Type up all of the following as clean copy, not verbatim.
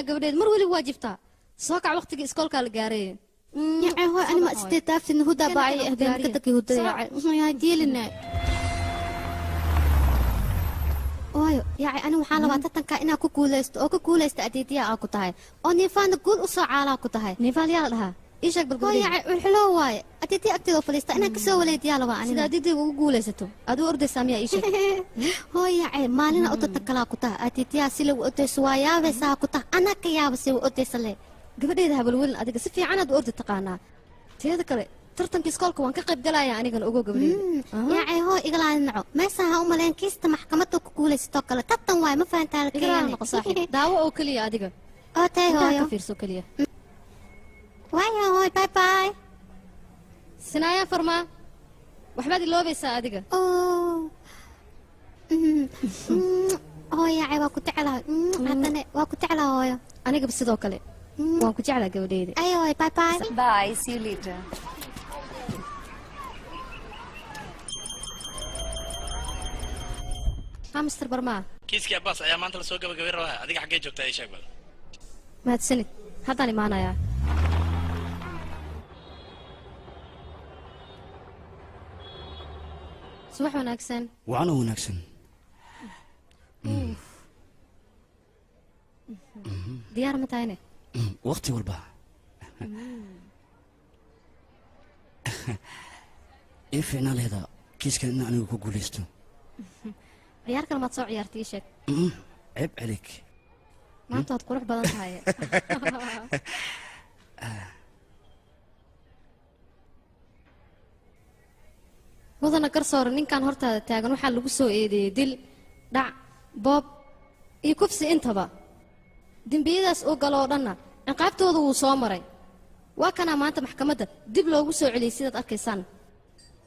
قبل مر ولي واجبتها سوكع وقتك إسكول كالجاري يعني هو أنا ما استتعرفت إنه هدا باعي أهدى كتك يهدى يا ديلنا وايو يعني أنا وحالة واتتن كائنا كوكوليست أديتيا أكو تهاي أو نيفان نقول أسرع على أكو تهاي نيفان يا لها إيش أكبر قولي يعني الحلو واي أديتي أكتر فلسطين أنا كسو وليد يا لوا أنا أديتي وقوليستو أدو أرد سامية إيش هو يعني مالنا أتتكلا أكو تهاي أديتي سلو أتسوايا بس أكو تهاي أنا كيا بس أتسلي قبل إذا بالول أديك سفي عنا دو أرد تقانا تذكر ترتن كيسكولك وان كقيب قلا يعني كان أقول قبل يعني هو إقلا النوع ما سها هم لين كيست محكمته كوكوليستو كلا تطن واي ما فهمت على كلام صاحي دعوة أو كلية أديك أوتي هو كفير سو كلية واي باي باي سنايا فرما وحبادي اللوبي ساعدك أوه هو يا وكنت على عطني وكنت على هو أنا قبل صدق كله وكنت على قبليدي أيوة باي باي باي see you later مستر برما كيسكي عباس أيام أنت لسوق قبل قبل رواها أديك حقي جبتها إيش أقبل ما تسند هذا معنا يا صباح وناكسن وأنا وناكسن ديار متاينه وقتي والبا إيه فينا لهذا كيس كان أنا وكو ليستو عيارك لما تصور عيارتيشك عيب عليك ما أنت هتقول بدن هاي مدن كرصور إن كان هرتا تاجن وحال لبسوا إيدي دل دع بوب يكفسي أنت بقى دين بيداس أو قالورنا عقابته هو صامري وكان ما أنت محكمته دب لو وسوا عليه سيدة أركيسان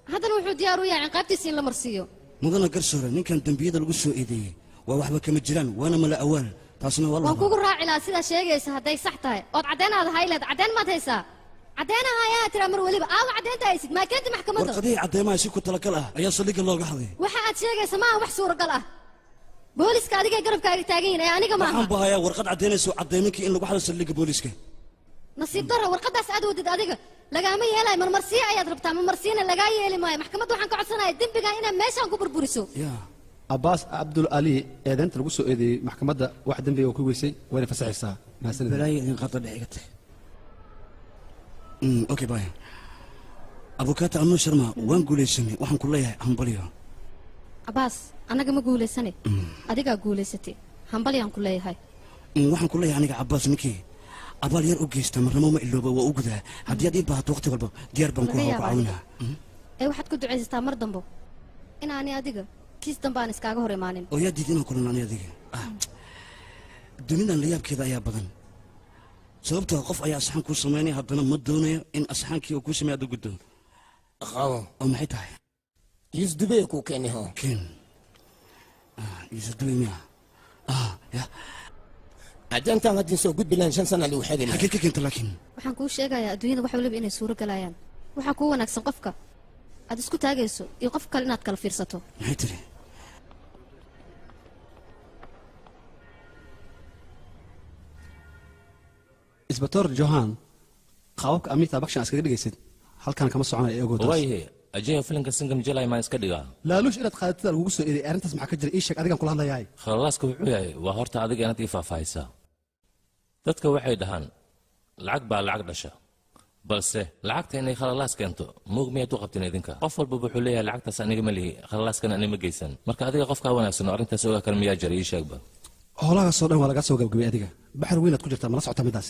هذا نوع ديارو يا عقابتي سين لمرسيو مدن كرصور إن كان دنبيدا لبسوا إيدي وواحد كمجران وأنا ملا أول تاسنا والله وان كوكو راعي لا سيدا شيغيسا هداي صح tahay ood cadeynada hayleed cadeyn ma haysaa cadeynaha ayaa tira mar waliba aaw cadeynta haysid ma keenta maxkamadda warqadii cadeymaha si ku talakal ah ayaa saldhigga looga haday waxa aad sheegaysa ma wax suuragal ah booliska adiga garabkaaga taagan yahay aniga ma waxaan bahayaa warqad cadeynayso cadeymankii in lagu xado saldhigga booliska nasiib darro warqadaas aad wadid adiga lagama yeelay marmarsiyo ayaad rabtaa marmarsiina laga yeeli maayo maxkamadda waxaan ka codsanayaa dembiga inaad meeshaan ku burburiso عباس عبد العلي إذا أنت لقصو إذا محكمة واحد ذنبي وكويسي وين فسح الساعة ما سند بلاي إن قطع دقيقة أوكي باي أفوكات أمو شرما وين قولي سني وحن كلها همبليها عباس أنا كم قولي سني أديك قولي ستي همبليها كلها هاي وحن كلها أنا عباس نكي أبغى ير أوجيست مرة ما إلوا وأوجده هدي أدي بها توقتي والبا ديار بنكوها وعاونها أي واحد كنت عايز استمر دمبو أنا أديك كيس دمبان إسكاغو هرمانين ويا ديدنا كلنا أنا أديك دنيا اللي يبكي ذا يا بدن sababtoo qof ayaa asxaan ku sameynay haddana ma doonayo in asxaankii uu ku sameeyo guddo qabo oo maxay tahay yisdubay ku keenayo keen yisdubay miya ya ajanta hadii soo gudbilaan 5 sano li waxaad ilaa hakika keenta laakiin waxaan ku sheegayaa adduunyada wax waliba inay suuro galayaan waxa ku wanaagsan qofka aad isku taagayso iyo qof kale inaad kala fiirsato maxay tiri إسباتور جوهان قاوك أميتا بكشن أسكت دقيسد هل كان كما صعنا إيجو دوس وايه أجيه فيلم كسنجم جلاي ما يسكت دقا لا لوش إلا تقالت الوجوسو إذا أنت تسمع كجر إيشك أديك كل هذا جاي خلاص كوعي وهرت أديك أنا تيفا فايسا dadka waxay dhahaan lacag baa lacag dhasha balse lacagta inay khalaas keento muug miyaad u qabteen idinka qof walba wuxuu leeyahay lacagtaas aniga ma lihi khalaaskan aniga ma geysan marka adiga qofka wanaagsan oo arrintaas ogaa kale miyaa jaray ii sheegba howlaha soo dhan waa laga soo gabagabay adiga baxar weyn aad ku jirtaa mala socota midaas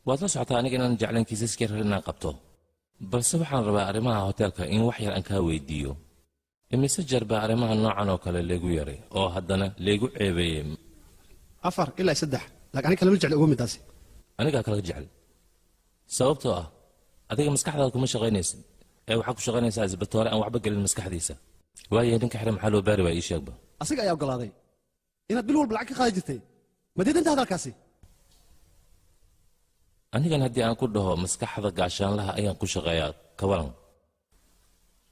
waad la socotaa aniga inaan jeclayn kiisaskii reer inaan qabto balse waxaan rabaa arrimaha hoteelka in wax yar aan kaa weydiiyo imise jeer baa arrimaha noocan oo kale leegu yaray oo haddana leegu ceebeeyey 4 ilaa 3 laakiin aniga kale ma jecel ugu midaas aniga kale jecel sababtoo ah adiga maskaxdaada kuma shaqaynaysid ee waxaa ku shaqaynaysaa isbitoore aan waxba gelin maskaxdiisa waayo ninka xire maxaa loo baari waa ii sheegba asiga ayaa ogolaaday inaad bil walba lacag ka qaadi jirtay ma diidanta hadalkaasi anigan haddii aan ku dhaho maskaxda gaashaanlaha ayaan ku shaqeeyaa ka waran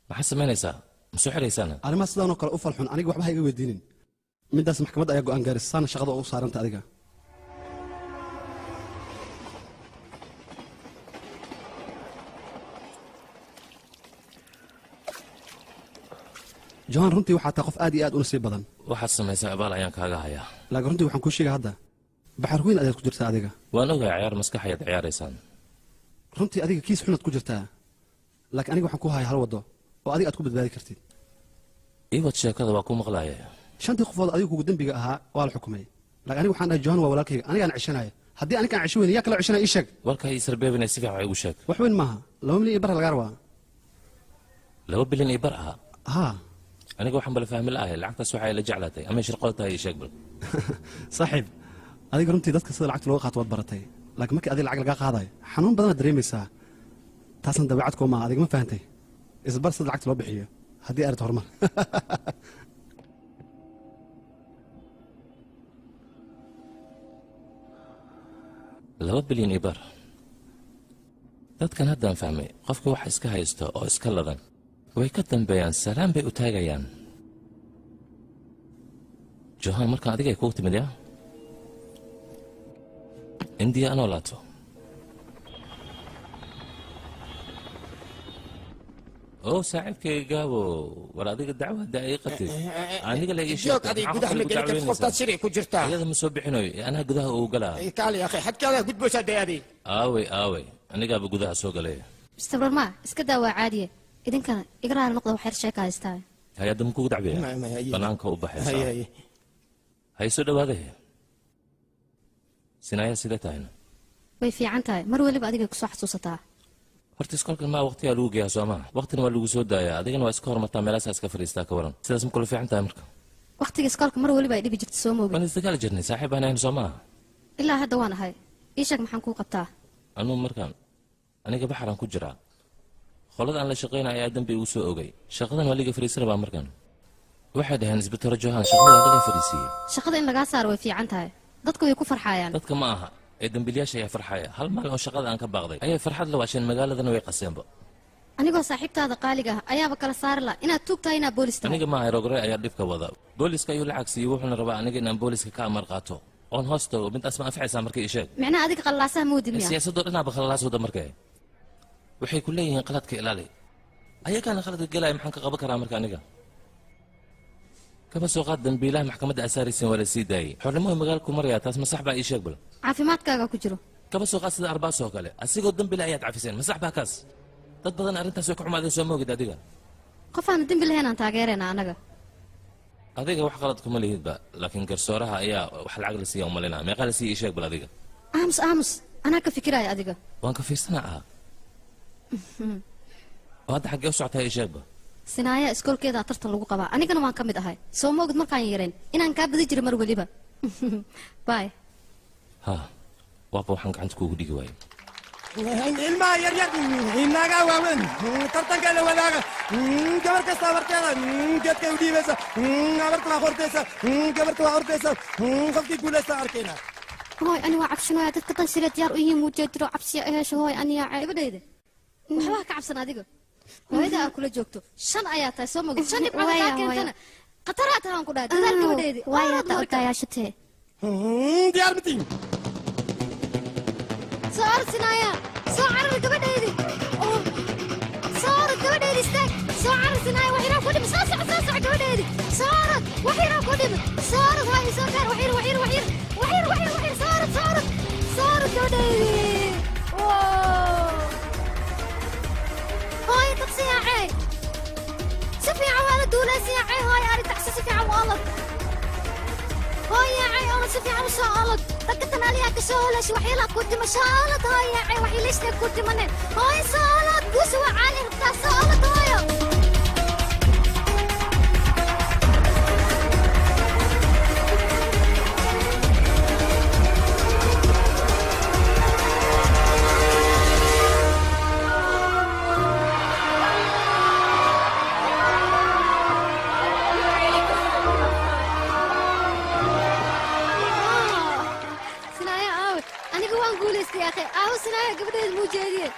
maxaad samaynaysaa ma soo xiraysaana arrimaha sidaanoo kale u falxun aniga waxba ha iga weydiinin midaas maxkamadda ayaa go'aan gaarisay saana shaqada u saaranta adiga johan runtii waxaa taa qof aad iyo aad u nasiib badan waxaad samaysaa abaal ayaan kaaga hayaa laakiin runtii waxaan kuu sheegay hadda baxar weyn ayaad ku jirtaa adiga waan ogahay ciyaar maskax ayaad ciyaaraysaan runtii adiga kiis xunaad ku jirtaa laakiin aniga waxaan ku hayaa hal waddo oo adiga aad ku badbaadi kartid iwad sheekada waa ku maqlaaya 5 qofood adiga kugu dambiga ahaa waa la xukumay laakiin aniga waxaan dhahay johan waa walaalkayga anigaan ceshanaya haddii aniga aan cesho weyn yaa kala ceshanaya ii sheeg warkaa ii sarbeebina si fiican igu sheeg wax weyn maaha 2 milyan iyo bar lagaa rabaa 2 bilyan iyo bar aha haa aniga waxaan bala fahmi la'ahay lacagtaas waxay la jeclaatay ama shirqood tahay ii sheeg bal saaxiib adiga runtii dadka sida lacagta looga qaato waad baratay laakiin markii adiga lacag lagaa qaadayo xanuun badanaad dareemaysaa taasna dabeecad koo maaha adiga ma fahantay isbar sida lacagta loo bixiyo haddii arid horumar 2 bilyan iyo bar dadkan haddaan fahmay qofka wax iska haysto oo iska ladan way ka dambeeyaan salaan bay u taagayaan johan markaan adigay kugu timid yaa indiya anoo laato oo saaxiibkayga gaabo war adiga dacwada ay qatid aniga la ii joog adiga gudaha ma geli kartid qoftaad shirci ku jirtaa iyada ma soo bixinayo anaa gudaha uu galaa kaali akhi xadkaada gudboosaa dayaadi aaway anigaaba gudaha soo galay Mr. Barma iska daa waa caadiye idinkana igraar noqdo wax yar sheeka haystaa hay-adda ma kugu dacbiya banaanka u baxaysa hay soo dhawaaday sinaaya sidee tahayna way fiican tahay mar waliba adiga ku soo xasuusataa horta iskoolkan maa waqtigaa lagu geeyaa soo maha waqtina waa lagu soo daayaa adigana waa iska hormartaa meelaasaa iska fadhiistaa ka waran sidaas ma kula fiican tahay marka waqtiga iskoolka mar waliba ay dhibi jirta soo moogin waan isdagaali jirnay saaxiib aan ahayn soo maaha ilaa hadda waan ahay ii sheeg maxaan kuu qabtaa anuu markaan aniga baxaraan ku jiraa qolada aan la shaqaynaya ayaa dambi igu soo ogay shaqadan waa liga fariisana baa markaan waxay dhaheen isbitaro johan shaqada waa laga fariisiiyey shaqada in lagaa saaro way fiican tahay dadku way ku farxayaan dadka ma aha ee dambiilayaasha ayaa farxaya hal maalin oo shaqada aan ka baaqday ayay farxad la waasheen magaaladana way qaseenba anigoo saaxiibtaada qaaliga ah ayaaba kala saari la inaad tuug tahay inaad boolis tahay aniga maaha rogre ayaa dhibka wada booliska ayuu lacag siiyey wuxuuna rabaa aniga inaan booliska ka amar qaato oon hoos tago midaas ma anfacaysaa marka ii sheeg micnaha adiga qalaasaha moodi miya siyaasadoo dhinaaba khalalaas wada markee waxay ku leeyihiin qaladka ilaali ayagaana qaladka gelaya maxaan ka qaban karaa marka aniga kaba soo qaad dambiilaha maxkamadda asaaraysan waa la sii daayey xornimo magaalku marayaa taas ma sax baa ii sheeg bal caafimaadkaaga ku jiro kaba soo qaad sida arbaas oo kale asigoo dambila ayaad cafiseen ma sax baa kaas dad badan arrintaas way ku xumaadeen soo moogid adiga qof aan dembi lahayn aan taageerayna anaga adiga wax qalad kuma lihidba laakiin garsooraha ayaa wax lacag la siiya umalinaa meeqaa la siiya ii sheeg bal adiga aamus anaa ka fikiraya adiga waan ka fiirsanaa ah oo hadda xaggee u socotaa ii sheegba sinaaya iskoolkeeda tartan lagu qabaa anigana waan ka mid ahay soo moogid markaan yareen inaan kaa badi jiro mar weliba bay ha waaba waxaan gacanta kuugu dhigi waayo ilmaha yaryar inaga waaweyn tartanka la wadaaga gabar kasta abarteeda geedkay u dhiibaysa abarta waa hortaysa gabarta waa hortaysa qofkii guulaysta arkayna hooy ani waa cabsanaya dadka dan sila diyaar u yihiin mujeediro cabsiya eheesho hooy aniyaa gabadhayda waxbaa ka cabsan adiga hooyada aad kula joogto 5 ayaa tahay soo moogid 5 dhibcood ayaa keentana qataraad tahaan ku dhahay dadaal gabadheedii waayaa taa odayaashatee diyaar mitiin صار سنايا صار قبديدي صار قبديدي استاك صار سنايا وحيرا قدم صار قبديدي صارت وحيرا قدم صارت هاي صار وحير صارت قبديدي هاي تقصي يا عي سفي عوالة دولاسي يا عي هاي اريد تحسي سفي عوالة هاي يا عي انا سفي عم شالت تكتنا عليها كشولة شو وحيلا كنت ما شالت هاي يا عي وحي ليش كنت منين هاي صالت بوسوا علي بتاع صالت هاي يا أخي سنايا قبل الموجودين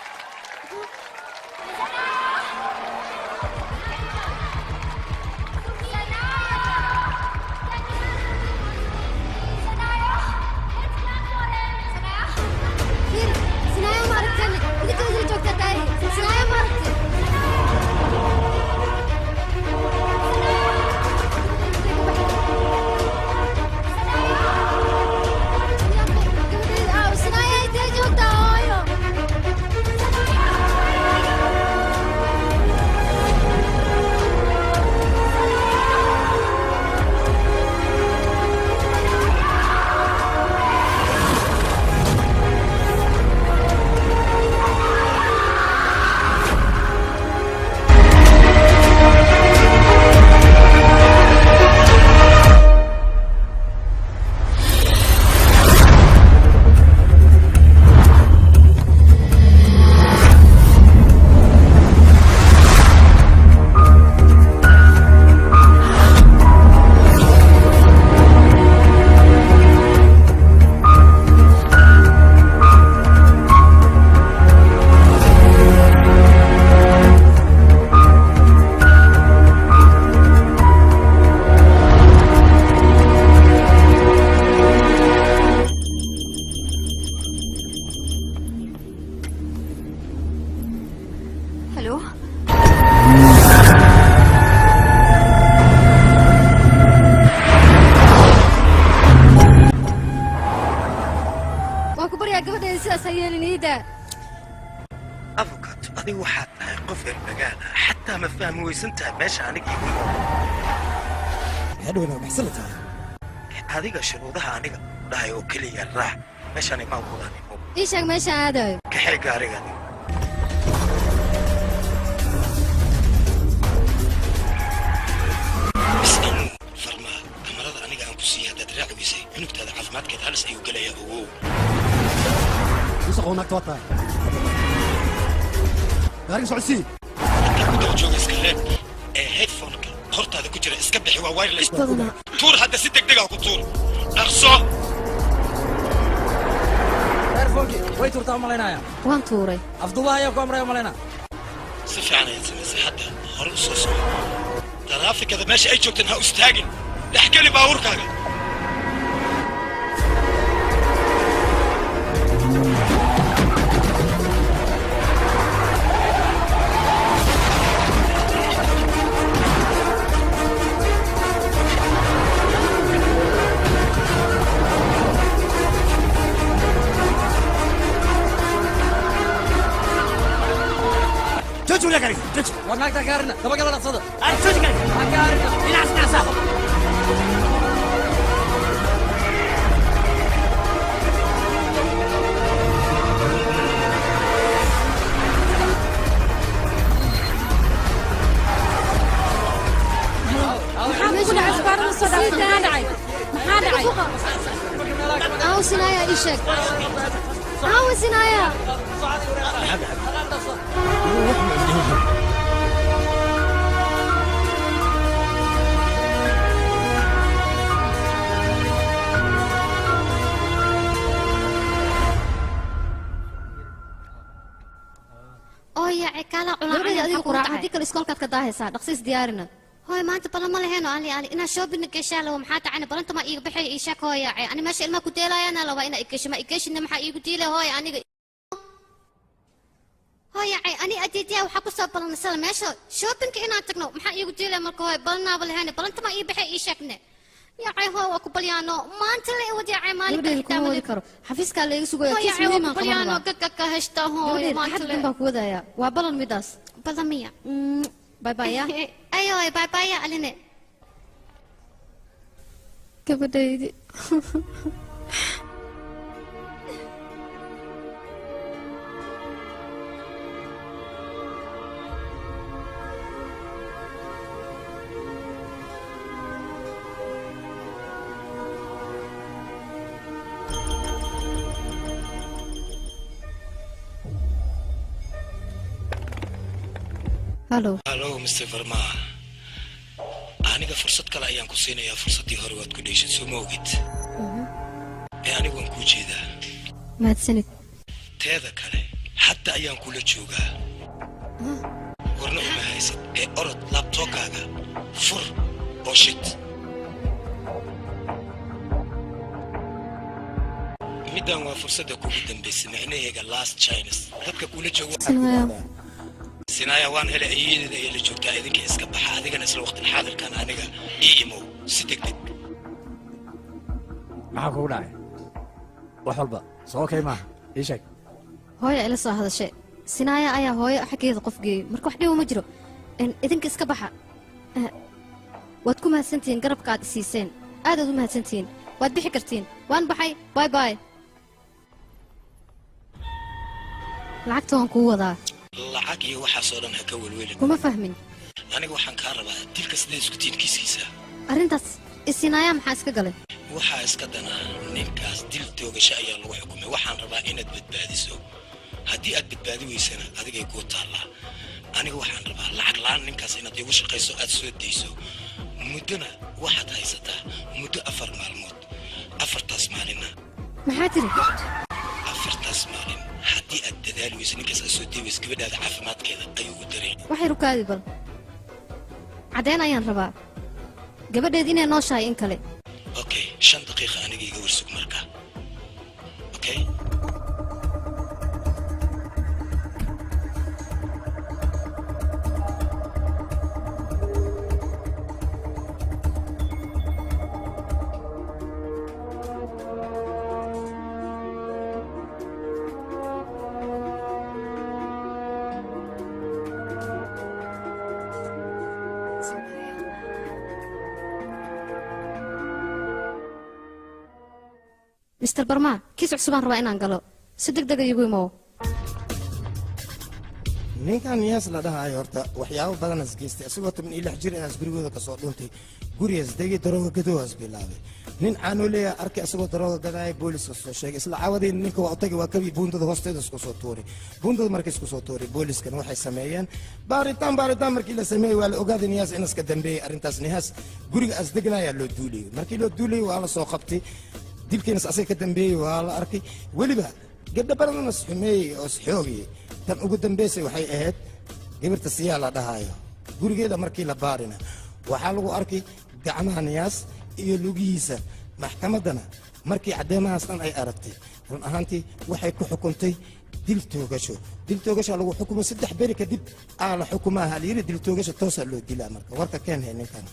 الو واكبر يا قبل ينسى سيالين ايده افوكاتو ادي waxaad tahay qof ermagaana xataa ma fahmi weysantahay meesha aniga igu hadhowna maxsan tahay adiga shuruudaha aniga dhahay oo kaliya raac meeshaan ma ogolaan ايش ماشي هذا kaxay gaariga farma kamarada aniga aan ku sii hadaad raaci weysay cunugtaada caafimaadkeeda halis ayuu gelayaa ogow وسخونك توطى غارق سعودي جوج اسكاليب هيدفونك horta hada ku jira iska bixi waa wireless tuur hadda si degdeg ah ku tuur dhaqso earphone way tuurtaa malaynaya وان توري afduubaha ayaa ku amraya malayna si fiican ayaad samaysay hadda hore u soo soco taraafikada meesha ay joogteen ha u istaagin dhex geli baabuurkaaga جوجو لك عليك جوجو warnaagta kaarina daba gala dhaqsada جوجو عليك kaarina الى اسمع كل عسكر الصدى داعي ما داعي او سنايا ايشك او سنايا يا عكالا gabadheeda adiga ku raaca haddii kale iskoolkaad ka daahaysaa dhaqsiis diyaarina هاي ما أنت بلا ما لهنا علي أنا شو بينك إيش لو محاط عنا بلا أنت ما يقبح إيشك هاي أنا ماشي ما كنت لا أنا لو أنا إيش ما إيش إنما حقيقي قلت له هاي أنا هاي أنا أديتها وحكوا صاب بلا نسال ماشي شو بينك أنا تكنو محقيقي قلت له مركو هاي بلا بلا هنا بلا أنت ما يقبح إيشكنا يا عي هو وكبليانو ما أنت اللي ودي عي مالك gabadheeda kuma wadi karo xafiiskaa laga sugaya هاي kiis عي muhiim aan وكبليانو qabanaa كك هشتا هاي ما gabadheeda أنت xad dhan اللي baa ku wadayaa waa balan midaas بلا مية باي باي يا أيوة باي باي يا ألينا gabadhaydii halo halo mr farma aniga fursad kale ayaan ku siinayaa fursaddii hore waad ku dheeshay soo ma ogid anigu waan kuu jeedaa mahadsanid teeda kale hadda ayaan kula joogaa warna uma haysid orod labtoonkaaga fur oo shid middan waa fursadda kugu dambaysay micnaheega last chines dadka kula joogo سنايا وان هلا أيدي اللي شفتها إذا كيس كبح هذه كان أصل وقت الحاضر كان أنا إيمو ستك maxaa kugu dhacay wax walba soo kay maaha ii sheeg hooyo ila soo hadashay sinaaya ayaa hooyo xaggeeda qof geeyey marka wax dhibo ma jiro idinka iska baxa waad ku mahadsantihiin garabka aad isiiseen aadaad u mahadsantihiin waad bixi kartiin waan baxay bay bay lacagta waan kuu wadaa lacag iyo waxaasoo dhan ha ka welwelin kuma fahmin aniga waxaan kaa rabaa dilka sidee isku tiin kiiskiisa arrintaas isinaaya maxaa iska galay waxaa iska dana ninkaas dil toogasho ayaa lagu xukumay waxaan rabaa inaad badbaadiso haddii aad badbaadi weysana adigay kuu taallaa aniga waxaan rabaa lacag la'aan ninkaas inaad igu shaqayso aad soo dayso muddona waxaad haysataa muddo 4 maalmood 4taas maalinna maxaa tiri 4taas maalin haddii aad dadaali weyso ninkaas aad soo day weyso gabadhaada caafimaadkeeda ayuu u daray waxay rukaadi bal caddeyn ayaan rabaa gabadheed inay nooshahay in kale okay 5 daqiiqa aniga iga warsug marka okay mister barmaa kiis cusubaan rabaa inaan galo si deg dega igu imow ninkan niyaas la dhahayo horta waxyaabo badan is geystay isagoo 16 jir ah gurigooda ka soo dhuntay gurigaas degay darooga gadoodas bilaabay nin aanu leeyahay arkay isagoo darooga gadaay booliska soo sheegay isla caawadeen ninka waa tagay waa kabi buundada hoosteeda isku soo tuuray buundada markay isku soo tuuray booliskana waxay sameeyeen baaritaan markii la sameeyay waa la ogaaday niyaas in iska dambeeyay arrintaas niyaas guriga as degnaayaa loo duuliyay markii loo duuliyay waa la soo qabtay dilkiinas asay ka dambeeyay waa la arkay weliba gabdho badan is xumeeyay oo is xoogayay tan ugu dambeysay waxay ahayd gabarta siyaa la dhahayo gurigeeda markii la baarina waxaa lagu arkay gacmaha niyaas iyo lugihiisa maxkamaddana markii caddeemahaas dhan ay aragtay run ahaantii waxay ku xukuntay dil toogasho lagu xukumay 3 beri kadib la xukumaha layiri dil toogasho toosa loo dilaa marka warka keenay ninkan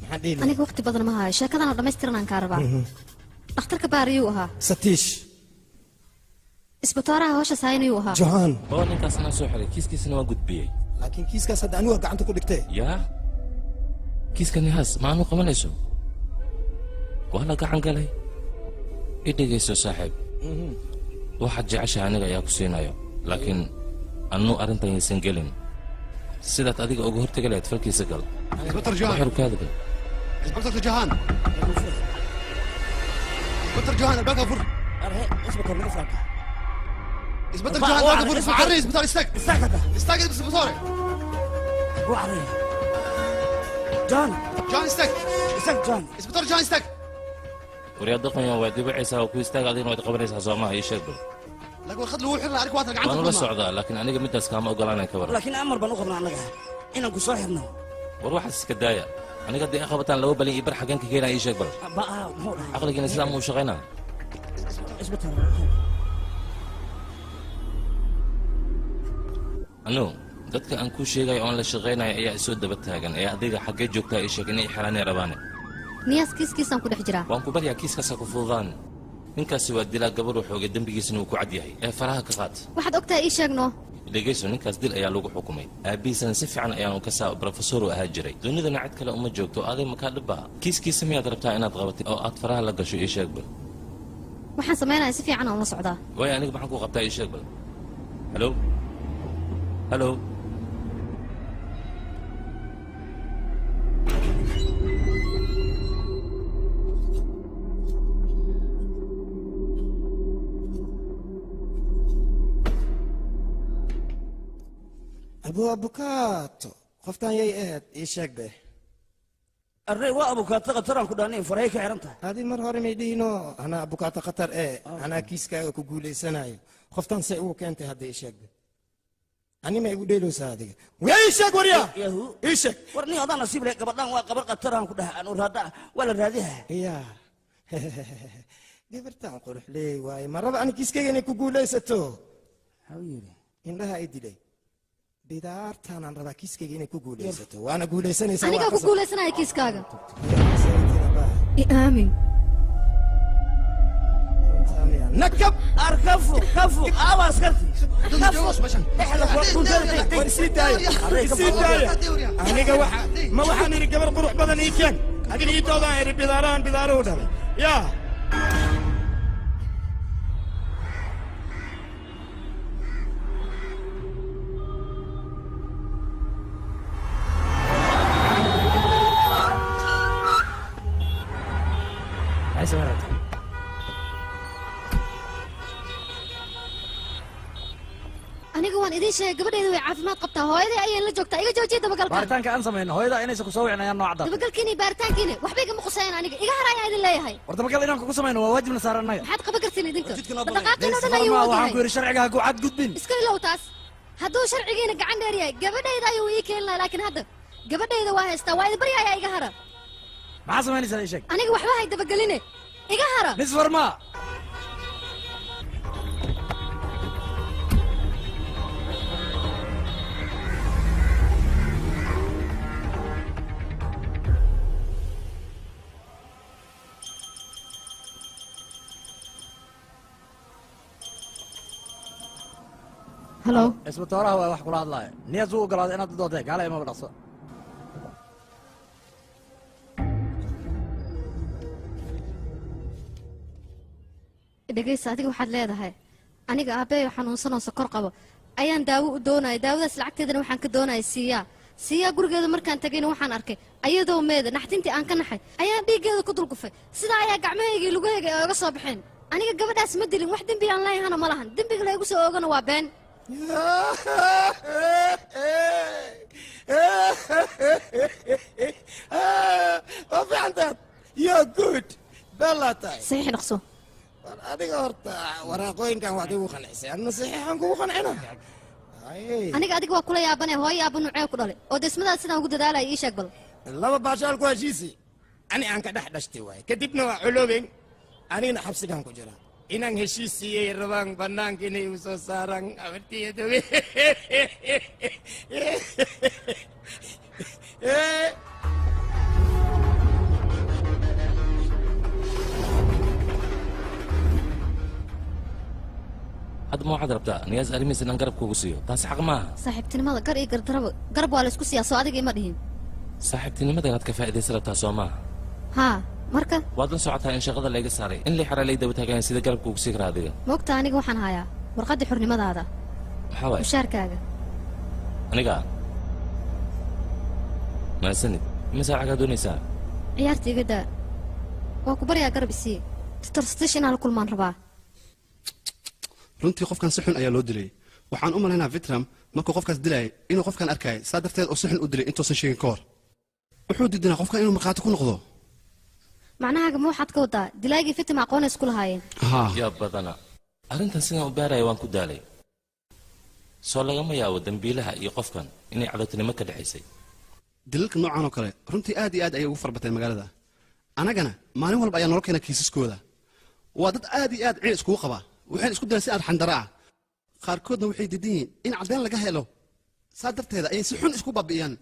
maxaan dhihi aniga waqti badan ma hayo sheekadana dhammaystiran aan kaa rabaa dhakhtarka baariyuu ahaa satiish isbitaaraha hawsha saayinayuu ahaa johan oo ninkaasna soo xiray kiiskiisana waa gudbiyey laakiin kiiskaas hadda anigu gacanta ku dhigtay yaa kiiska nihaas maanu qabanayso waa la gacan galay i dhegayso saaxiib waxaad jeceshahay aniga ayaa ku siinayo laakiin annuu arrintan yaysan gelin sidaad adiga uga hortegi lahayd falkiisa gal waxirkaadiga isbitaalka jahan isbitaalka jahan albaabka fur isbitaal laga franka isbitaalka jahan albaabka fur عري isbitaal istaag isbitaal وعري جان استاك جان اسبطار جان استاك ورياض دقنيا وادي بعيسى وكو استاق عدين واد قبريسا سوما هي شيء لكن خد له وحنا عليك واد انا لا سocda laakiin aniga midaas kaama ogolaanay ka war laakiin amar baan u qabnaa anaga inaan ku soo xirno war waxa iska daaya aniga dii qabataan laba balin ibar xagan ka keenay sheeg bal aqligiina sidaa muu shaqeynaa isbitaal ano dadka aan ku sheegay oo la shaqeynay ayaa soo daba taagan ee adiga xagee joogtaa ay sheegay inay xalaanay rabaan niyaas kiiskiisaan ku dhex jiraa waan ku baryaa kiiskaas ku fududaan ninkaasi waa dilaa gabar wuxuu dambigiisana uu ku cad yahay ee faraha ka qaad waxaad ogtahay ii sheegno dhegayso ninkaas dil ayaa lagu xukumay aabihiisana si fiican ayaanu ka saa professor u ahaa jiray dunidana cid kale uma joogto aday makaa dhibba kiiskiisa miyaad rabtaa inaad qabatay oo aad faraha la gasho ii sheeg bal waxaan samaynayaa si fiican aan la socdaa waay aniga maxaan ku qabtaa ii sheeg bal halo halo abukaato qoftaan yay ahayd ii sheeg be array waa abukaato qataraan ku dhaanay faray ka xiran tahay adi mar hore may dhihino anaa abukaato khatar anaa kiiskaaga ku guulaysanayo qoftaan say ugu keentay hadda ii sheeg be ani ma igu dheelowsaa adiga yaa ii sheeg warya ii sheeg war nin adaan nasiib leh gabadhaan waa gabar qataraan ku dhaha aan raada waa la raadiha ya gabartaan qurux leey waaye ma raba ani kiiskayga inay ku guulaysato indhaha i dilay bidaartaanaan rabaa kiiskayga inay ku guulaysato waana guulaysanaysaa anigaa ku guulaysanaya kiiskaaga i aamin nakab arkafu kafu awas karti aniga ma waxaan idhi gabar qurux badan ii keen adiga ii doodaan idhi bidaaruhu dhalay yaa aniga waan idiin sheegay gabadheedu way caafimaad qabtaa hooyaday ayay la joogtaa iga joojiya dabagalka baaritaanka aan samayno hooyada inaysan ku soo wicnayaan nooc dab dabagalkiina iyo baaritaankiina waxba igama qusayaan aniga iga har ayaan idin leeyahay war dabagal inaan kugu samayno waa waajibna saaran annaga maxaad qaban kartiin idinka dhaqaaqina dhan ayuu waxaan ku yidhi sharciga ha ku cadgudbin iska ilow taas hadduu sharcigiina gacan dheer yahay gabadhayda ayuu ii keeni lahaa laakiin hadda gabadhayda waa haystaa waa idin barya ayaa iga hara maxaa samaynaysaa ii sheeg aniga waxba hay dabageline iga hara nisfarma halo isbitooraha waa wax kula hadlaaya niyaas u ogolaaday inaad doodee gaala imaba dhaqso dhegaysa adiga waxaad leedahay aniga aabbeeyo xanuunsanoo sokor qabo ayaan daawo u doonaya daawadaas lacagteedana waxaan ka doonaya siiyaa gurigeeda markaan tagayna waxaan arkay ayadoo meeda naxtintii aan ka naxay ayaan dhiiggeeda ku dulgufay sidaa ayaa gacmahaygii lugahayga ay oga soo baxeen aniga gabadhaas ma dilin wax dembi aan leeyahana ma lahan dembiga laygu soo oogana waa been وفعلا يا جود بلاتاي صحيح نقصو adiga horta waraaqooyinkan waad igu qancisay anna saxiixan kugu qancina aniga adiga waa kula yaabanay hooyo aabba nuucee ku dhalay oo desmadaas sidaan ugu dadaalaya ii sheeg bal laba baashaal ku heshiisi ani aan ka dhex dhashtay waaye kadibna waa culooben anigana xabsigaan ku jira inaan heshiisiiyey rabaan bannaanka inay u soo saaraan abartiyadowe hadda ma waxaad rabtaa niyaas arrimiis inaan garab kuugu siiyo taasi xaq maaha saaxiibtinimada gar iyo gardaraba garab waa la isku siiyaa soo adiga ima dhihin saaxiibtinimada inaad ka faa'iidaysan rabtaa soo maaha haa marka waad la socotaa in shaqada layga saaray in lay xaraa lay daba taagayn sida garab kuugu sii karaa adiga moogta aniga waxaan hayaa warqaddii xurnimadaada maxaa waay mushaarkaaga aniga maasanid imise lacagaa doonaysaa ciyaarta iga daa waa ku baryaa garab isii titorstish inaan la kulmaan rabaa runtii qofkan si xun ayaa loo dilay waxaan u malaynaa vitram markuu qofkaas dilayay inuu qofkan arkayay saa darteed oo si xun u dilay intuusan sheegin ka hor wuxuu diidinaa qofkan inuu markhaati ku noqdo macnahaaga ma waxaad ka wadaa dilaagii fitim aqoona isku lahaayeen yaa badana arrintan sidaan u baaraya waan ku daalay soo lagama yaabo dembiilaha iyo qofkan inay cadowtinimo ka dhexaysay dilalka noocan oo kale runtii aad iyo aad ayay ugu farbateen magaalada annagana maalin walba ayaa nolol keena kiisaskooda waa dad aad iyo aad ciil iskugu qaba waxayna isku dayan si arxandara ah qaarkoodna waxay diidan yihiin in caddeyn laga helo saa darteeda ayay si xun isku baabi'iyaan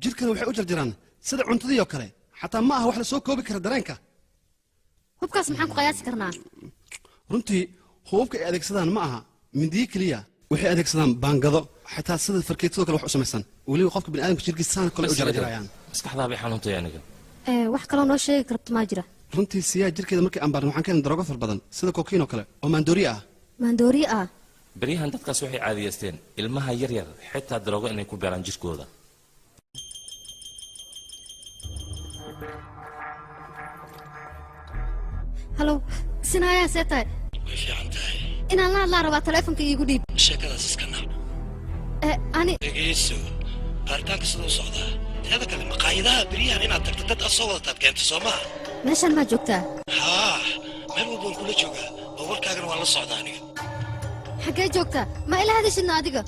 jirkana waxay u jarjaraan sida cuntadii oo kale xataa ma aha wax la soo koobi kara dareenka hubkaas maxaan ku qiyaasi karnaa runtii hubabka ay adeegsadaan ma aha mindiyo keliya waxay adeegsadaan baangado xataa sida farkeetadoo kale wax u samaysan weliba qofka biniaadamka jirkiisa saan kale u jarjarayaan maskaxdaa bay xanuuntay aniga wax kaloo noo sheegi karabta maa jira runtii siyaa jirkeeda markii aan baarnay waxaan ka helnay daroogo far badan sida kokiin oo kale oo maandooriye ah maandooriye ah beryahan dadkaas waxay caadiyeysteen ilmaha yaryar xitaa daroogo inay ku beeraan jirkooda halow sinaayaa see tahay way fiican tahay inaan la hadlaan rabaa taleefonka iigu dhiib sheekadaas iska naab ani dhegayso baaritaanka sida u socdaa teeda kale maqaayadaha beryahan inaad tagto dad aad soo wadataad keento soo maha meeshaan maa joogtaa haa meel walbaan kula joogaa oo warkaagana waan la socdaa aniga xaggee joogtaa ma ila hadashidna adiga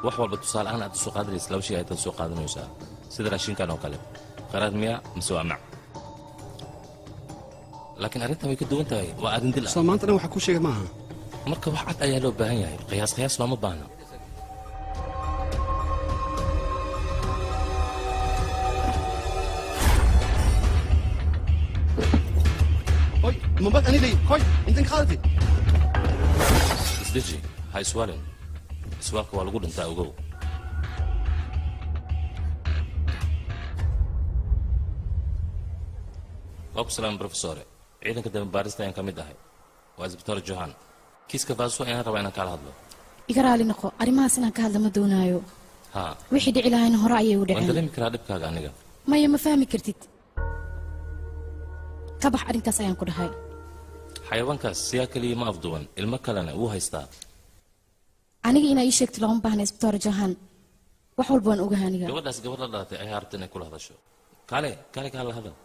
wax walba tusaale ahaan aad usoo qaadanaysa laba shay ayaad soo qaadanaysaa sida raashinkan oo kale qaraar miya mise waa mac laakiin arrintan way ka duwan tahay waa arrin dil ah soo maanta dhan waxaa kuu sheega maaha marka wax cad ayaa loo baahan yahay qiyaas looma baahna hoy mabad anilay hoy intan qaadati isdeji ha iswaalin iswaalka waa lagu dhintaa ogow waa ku salaam brofesore ciidanka dambe baarista ayaan ka mid ahay waa isbitaal johan kiiska faaso ayaan rabaa inaan kala hadlo iga raali noqo arrimahaas inaan ka hadla ma doonaayo haa wixii dhici lahayna hore ayay u waan dhaceen dareemi karaa dhibkaaga aniga maya ma fahmi kartid ka bax arrinkaas ayaan ku dhahay xayawaankaas siyaa keliya ma afduwan ilmo kalena wuu haystaa aniga inaa ii sheegto looma baahna isbitaal jahan wax walba waan ogahay aniga gabadhaas gabadh la dhalatay ayaa rabta inay kula hadasho kaale kaala hadal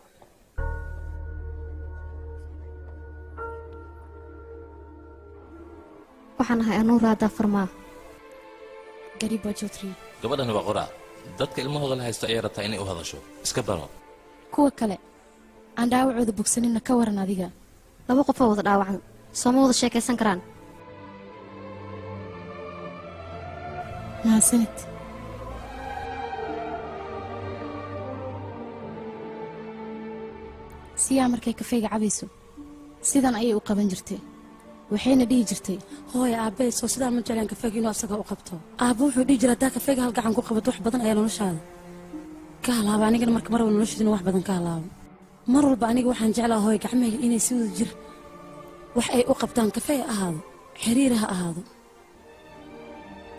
waxaan ahay anuu raadaa farmaa gariba jotri gabadhani waa qoraa dadka ilmahooda la haysto ayay rabtaa inay u hadasho iska baro kuwa kale aan dhaawacooda bogsaninna ka waran adiga laba qofoo wada dhaawacan sooma wada sheekaysan karaan mahadsanid siyaa markay kafeyga cabayso sidan ayay u qaban jirtay waxayna dhihi jirtay hooya aabbey soo sidaa ma jeclaan kafeega inuu asaga u qabto aabba wuxuu dhihi jira haddaa kafeega hal gacan ku qabato wax badan ayaa noloshaada ka halaaba anigana marka mar walba nolosheedana wax badan ka halaabo mar walba aniga waxaan jeclaa hooy gacmahayga inay si wada jir wax ay u qabtaan kafee ha ahaado xiriir ha ahaado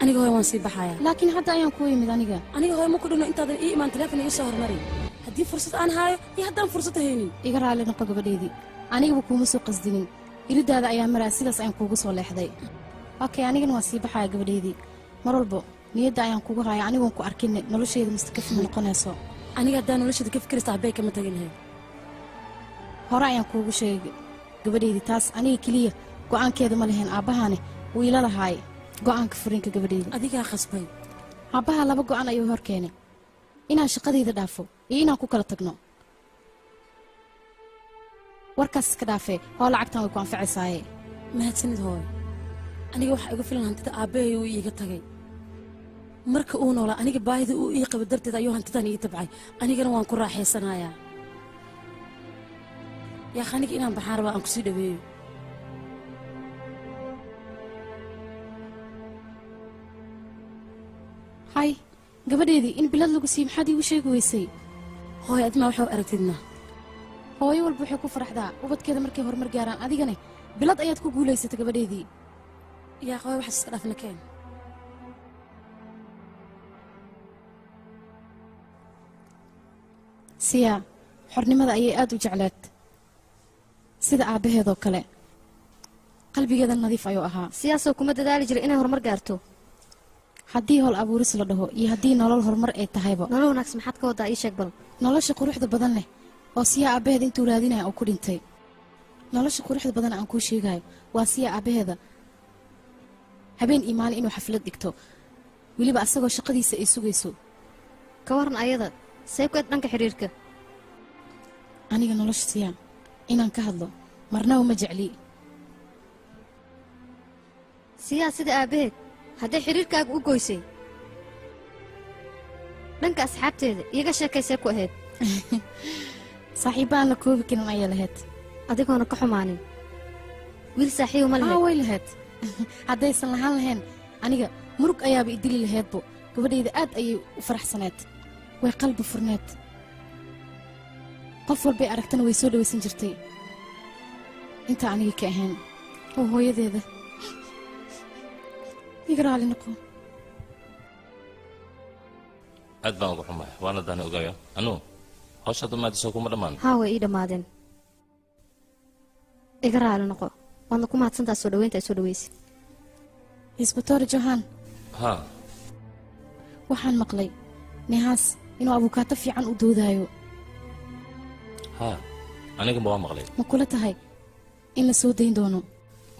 aniga hooy waan sii baxayaa laakiin hadda ayaan kuu yimid aniga hooy ma ku dhino intaadan ii imaan teleefon iga soo hormari haddii fursad aan haayo iyo haddaan fursad haynin iga raalli noqo gabadheydii anigaba kuuma soo qasdinin iridaada ayaa maraa sidaas ayaan kuugu soo leexday okay anigana waan sii baxaya gabadheydii mar walbo niyadda ayaan kugu haya anigoon ku arkinne nolosheeda mustaqaf ma noqonayso aniga haddaan nolosheeda ka fikiraysa abbay kama tagi lahayd hore ayaan kuugu sheegay gabadheydii taas aniga keliya go'aankeeda ma lahayn aabbahaane wuu ila lahaay go'aanka furiinka gabadheeda adigaa khasbay aabbaha 2 go'aan ayuu hor keenay inaan shaqadeyda dhaafo iyo inaan ku kala tagno warkaas iska dhaafee oo lacagtan way ku anfacaysaaye mahadsanid hooy aniga waxaa igu filan hantida aabbahay uu iiga tagay marka uu noolaa aniga baahida uu ii qaba darteed ayuu hantidan ii tabcay anigana waan ku raaxaysanayaa yaa aniga inaan baxaan rabaa aan kusii dhaweeyo hay gabadheedii in bilad lagu sii maxaad iigu sheegi weysay hooy admaa waxaa aragtidna hooyo walba waxay ku faraxdaa ubadkeeda markay horumar gaaraan adigane bilad ayaad ku guulaysatay gabadheedii yaa hooy waxaas iska dhaafna keen siya xornimada ayay aad u jecleed sida aabbaheedoo kale qalbigeeda nadiif ayuu ahaa siyaasoo kuma dadaali jira inay horumar gaarto haddii howl abuuris la dhaho iyo haddii nolol horumar ay tahayba nolol wanaagsan maxaad ka waddaa ii sheeg bal nolosha quruxda badan leh oo siya aabbaheeda intuu raadinaya uu ku dhintay nolosha quruxda badan aan kuu sheegayo waa siya aabbaheeda habeen iyo maalin inuu xaflad dhigto weliba asagoo shaqadiisa ay sugayso ka waran ayada see ku ed dhanka xidhiirka aniga nolosha siya inaan ka hadlo marnaba ma jecli siyaa sida aabbaheed hadday xidhiirkaaga u goysay dhanka asxaabteeda iyaga sheekaysee ku ahayd saaxiibbaan la koobi karin ayaa lahayd adigoona ka xumaanin wiil saaxiibo ma lahayd way lahayd haddaysan lahaan lahayn aniga murug ayaaba idili lahaydbo gabadhayda aad ayay u faraxsaneed way qalbi furneed qof walbay aragtana way soo dhawaysan jirtay intaa aniga ka ahayn oo hooyadeeda iga raali noqo aad baan uga xumahay waana daana ogaaya anuu hawsha dhammaadisoo kuma dhammaan haa way ii dhammaadeen iga raali noqo waadna ku mahadsantaa soo dhaweynta ay soo dhaweysay isbatoore johan haa waxaan maqlay nihaas inuu abukaato fiican u doodaayo haa anigaba waa maqlay ma kula tahay in la soo dayn doono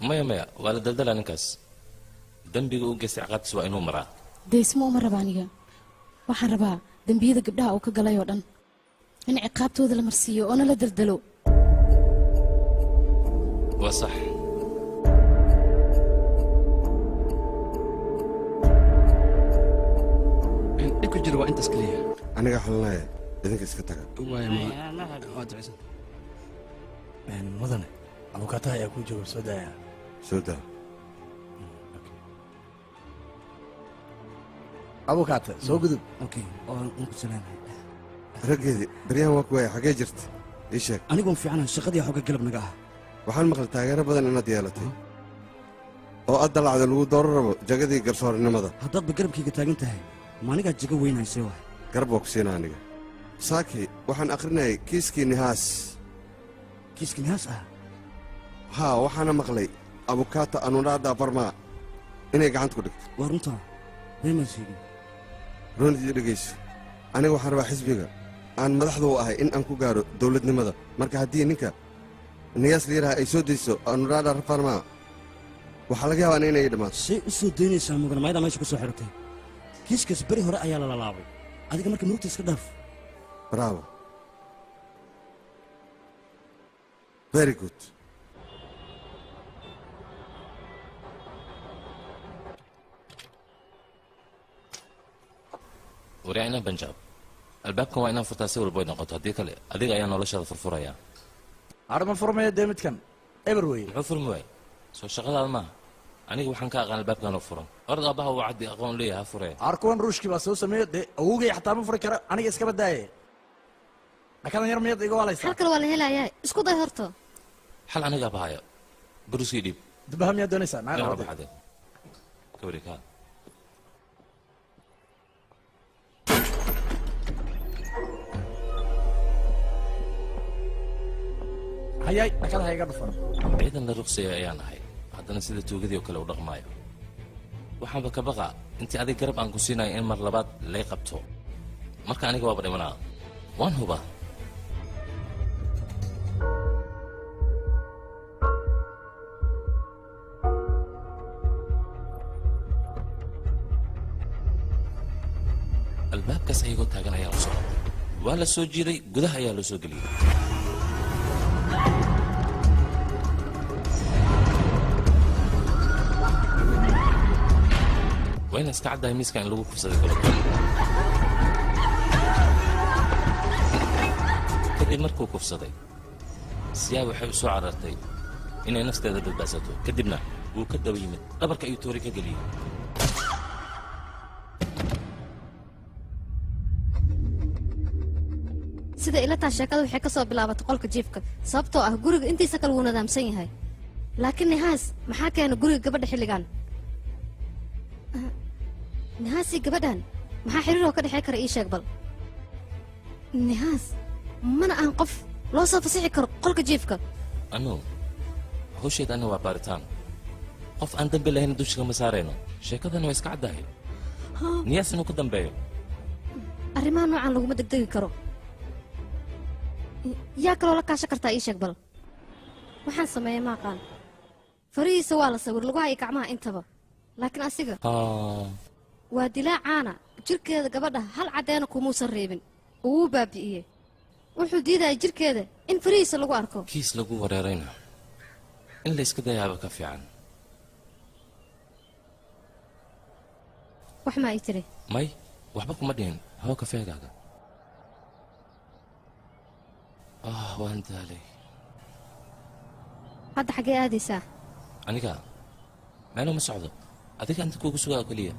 maya maya waa la daldalaa ninkaas dembiga u geystay ciqaabtiis waa inuu maraa daysmo uma raba aniga waxaan rabaa dembiyada gabdhaha uu ka galay oo dhan in ciqaabtooda la marsiiyo oona la daldalo waa sax dhibka jira waa intaas keliya aniga xalinaya idinka iska taga mudane abukaataha ayaa kuu jooga soo daaya soo daa abukaata soo gudub raggeedii baryahan waa ku waaya xaggee jirta ii sheeg anigoon fiicanahay shaqadii xooga galab naga ah waxaan maqlay taageero badan inaad yeelatay oo aad dalacda lagu dooro rabo jagadii garsoorinimada haddaadba garabkayga taagan tahay maanigaa jago weynaysay waay garab waa ku siina aniga saaki waxaan akhrinayay kiiskii nihaas kiiskii nihaas ah haa waxaana maqlay abukaata anunaada barmaa inay gacanta ku dhigto waa runtaa reemaan sheegin roonidii dhegayso aniga waxaan rabaa xisbiga aan madaxda u ahay in aan ku gaadho dawladnimada marka haddii ninka niyaas liiraha ay soo dayso anunaada barmaa waxaa laga yaabaa inay dhammaato say u soo daynaysaa mudan maydaa meesha ku soo xidhatay kiiskaas beri hore ayaa la lalaabay adiga marka murugta iska dhaaf bravo very good waryaacina banjaab albaabkan waa inaan furtaa si walba ay noqoto haddii kale adiga ayaa noloshaada furfuraya arma furmaya dee midkan eber weye muxuu furmi waay soo shaqadaada maaha aniga waxaan ka aqaan albaabkan oo furan orod aabbaha uu caddi aqoon leeyahay ha furee arkuwan ruushkii baa soo sameeyo dee awowgay xataa ma furi kara aniga iskaba daaye dhakadan yar miyaad iga waalaysaa hal kale waa la helayaa isku day horta xal anigaa bahaya buruskii dhiib dubaha miyaad doonaysaa Ina naga waa baxday gabadhi kaa hayay dhakada ha iga dhufan ciidan la ruqsaya ayaan ahay haddana sida tuugadii oo kale u dhaqmaayo waxaanba ka baqa intii adig garab aan ku siinayo in mar labaad lay qabto marka aniga waaba dhimanaa waan hubaa albaabkaas ayagoo taagan ayaa la soo qabtay waa la soo jiiday gudaha ayaa loo soo geliyey waa ina iska caddahay miiska in lagu kufsaday gabadha kadib markuu kufsaday siyaa waxay u soo carartay inay nafteeda badbaadsato kadibna wuu ka daba yimid dhabarka ayuu toori ka geliyey sida ila taa sheekada waxay ka soo bilaabatay qolka jiifka sababtoo ah guriga intiisa kale wuu nadaamsan yahay laakiin nihaas maxaa keena guriga gabadha xilligan nihaasii gabadhan maxaa xiriiroo ka dhexey kara ii sheeg bal nihaas mana ahan qof loo soo fasixi karo qolka jiifka anu hawsheed anna waa baaritaan qof aan dambi lahayn dushiga ma saarayno sheekadana waa iska caddahay niyaas inuu ka dambeeyo arrimaha noocan laguma degdegi karo yaa kaloo la kaashan kartaa ii sheeg bal waxaan sameeyey ma aqaan farihiisa waa la sawir lugaha iyo gacmaha intaba laakiin asiga waa dilaa caana jirkeeda gabadha hal caddeena kumuusan reebin oo wuu baabi'iyey wuxuu diidaya jirkeeda in farihiisa lagu arko kiis lagu wareerayna in la iska dayaaba ka fiican wax maa ii tiri may waxba kuma dhihin hawo kafeegaaga waan daalay hadda xaggee aadaysaa aniga meelo ma socdo adiga inta kuugu sugaa oo keliya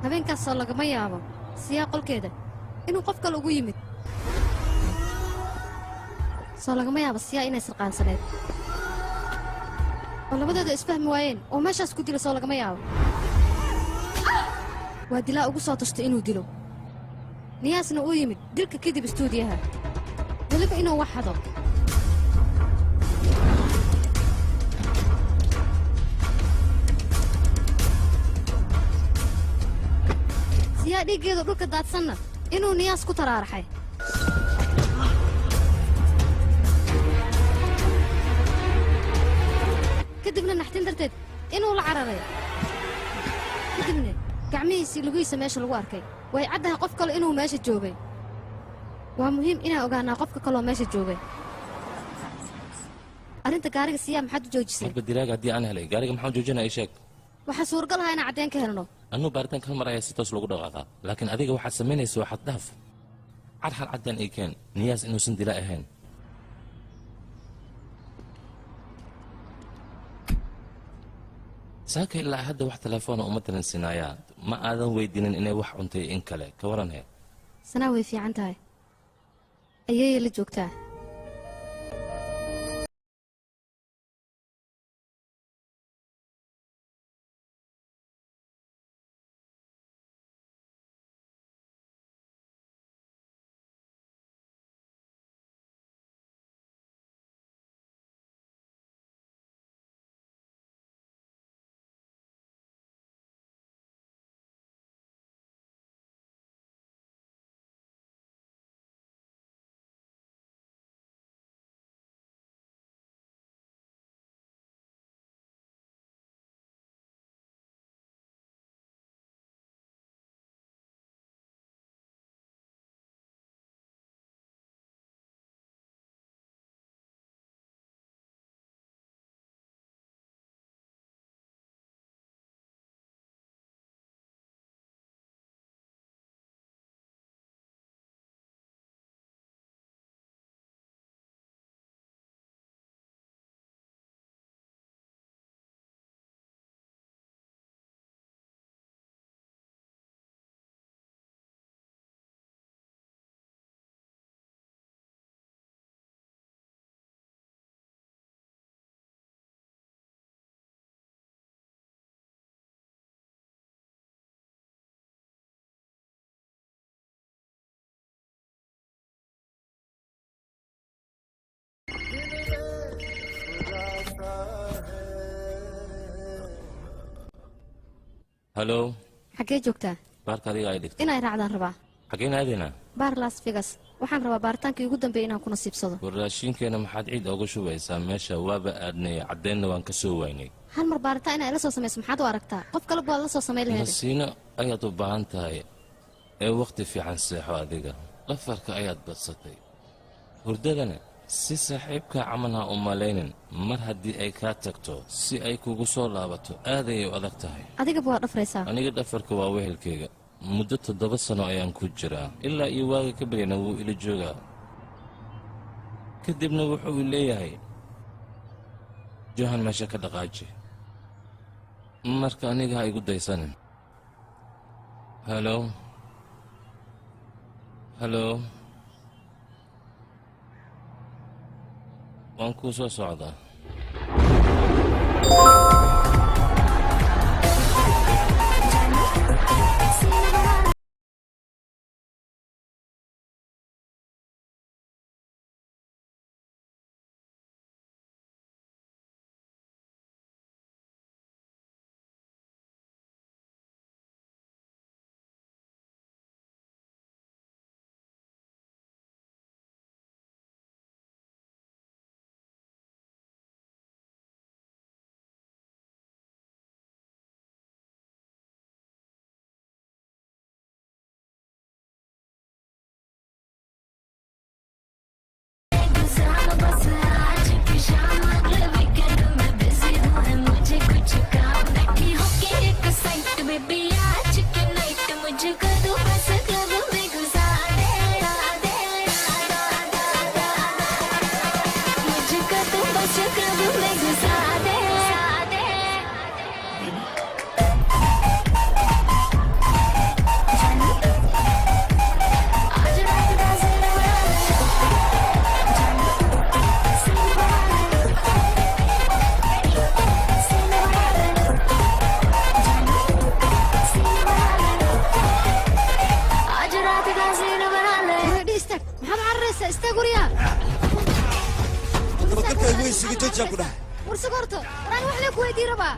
habeenkaasoo lagama yaabo siyaa qolkeeda inuu qof kale ugu yimid soo lagama yaabo siyaa inay sarqaansaneed oo labadeeda isfahmi waayeen oo meeshaas ku dila soo lagama yaabo waa dilaa ugu soo tashtay inuu dilo niyaasna uu yimid dilka kadib istuudiyaha weliba inuu wax hado siyaa dhiiggeeda dhulka daadsanna inuu niyaas ku taraaraxay kadibna naxtin darteed inuu la cararay kadibna gacmihiisii lugihiisa meesha lagu arkay way caddahay qof kale inuu meesha joogay waa muhiim inaan ogaanaa qofka kaloo meesha joogay arrinta gaariga siyaa maxaad u joojisay marba dilaaga haddii aan helay gaariga maxaan joojinaya ii sheeg waxaa suuragal ahaa inaan caddeyn ka helno annuu baaritaan kal mar ayaa si toos lagu dhaqaaqaa laakiin adiga waxaad samaynaysa waxaad dhaaf cadxal caddaan ii keen niyaas inuusan dila ahayn saaka ilaa hadda wax telefoona uma talinsinaayaa ma aadan weydiinin inay wax cuntay in kale ka waran he sanaa way fiican tahay ayay la joogtaa halo xaggee joogtaa baarka adiga ay dhigtay inay raacdaan rabaa xaggeen aadaynaa baar las vegas waxaan rabaa baaritaankii ugu dambeeyay inaan ku nasiibsado war raashinkeena maxaad ciid uga shubaysaa meesha waaba aadnay caddeenna waan ka soo waynay hal mar baaritaan inay la soo samayso maxaad u aragtaa qof kale baad la soo samayn lahayd nasiino ayaad u baahan tahay ee wakhti fiican seexo adiga dhafarka ayaad badsatay hurdadana si saaxiibka camal ha u malaynin mar haddii ay kaa tagto si ay kugu soo laabato aad ayay u adag tahay adigaba waa dhafraysaa aniga dhafarka waa wehelkayga muddo 7 sano ayaan ku jiraa ilaa iyo waaga ka baryana wuu ila joogaa kadibna wuxuu leeyahay johan meesha ka dhaqaaji marka aniga ha igu daysanin halo halo waan kuu soo socdaa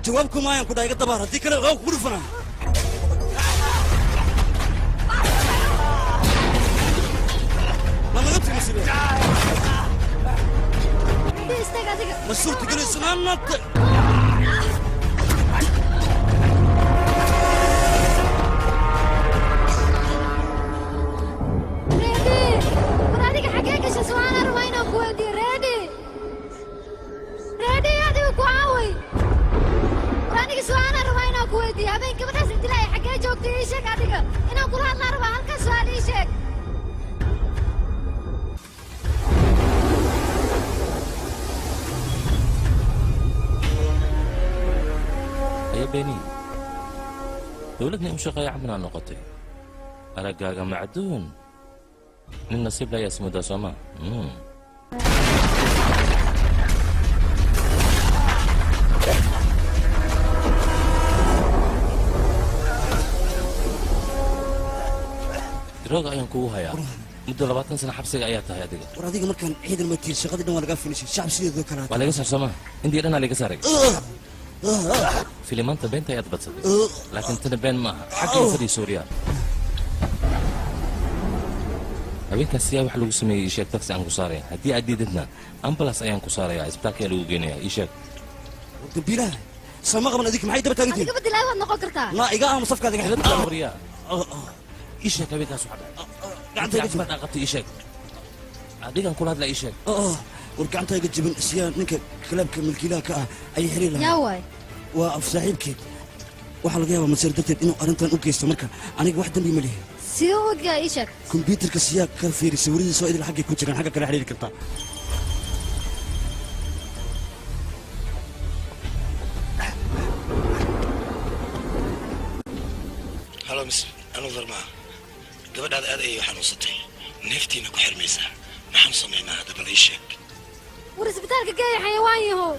jawaabku maayan ku dhahay iga dabaar haddii kale waa kugu dhufanaa ma laga timisile ma suurtagelaysunaanata dowladna u shaqeeya camalaa noqotay araggaaga macduun nin nasiib la ayaa ismuddaa sooma dirooga ayaan kugu hayaa muddo 20 sano xabsiga ayaa tahay adiga war adiga markaan ciidan ma tiir shaqadii dhan waa lagaa finishay shacab sideedoo kale waa laga saar sooma indii dhan aa laga saaray filimanta beenta ayaad badsatay laakiin tana been maaha xaggii fadhii suuriya habeenkaas siyaa wax lagu sameeyey ii sheeg taksi aan ku saaraya haddii aad diidadna ambalas ayaan ku saarayaa isbitaalka ayaa lagu geynayaa ii sheeg dambiilaha sama qaban adig maxay daba taagantihiin adiga badilaa waad noqon kartaa naa iga aamu safkaada iga xidhan suuriya ii sheeg habeenkaas waxa dhacay gacanta iga qabtay ii sheeg adigan kula hadlaa ii sheeg war gacanta iga jibin siyaa ninka kalaabka milkiilaha ka ah ayay xiriir lahaa yaa waay waa af saaxiibkeed waxaa laga yaabaa maseer darteed inuu arrintan u geysto marka aniga wax dambi ma lihi sidee u ogyaa ii sheeg kombyuutarka siyaa ka fiiri sawiradiisa oo idil xaggay ku jiraan xagga kale xiriiri kartaa halo mis anu farmaa gabadhaada aad ayay xanuunsatay neeftiina ku xirmaysaa maxaan samaynaa hadda bal ii sheeg war isbitaalka geeya xayawaan yahow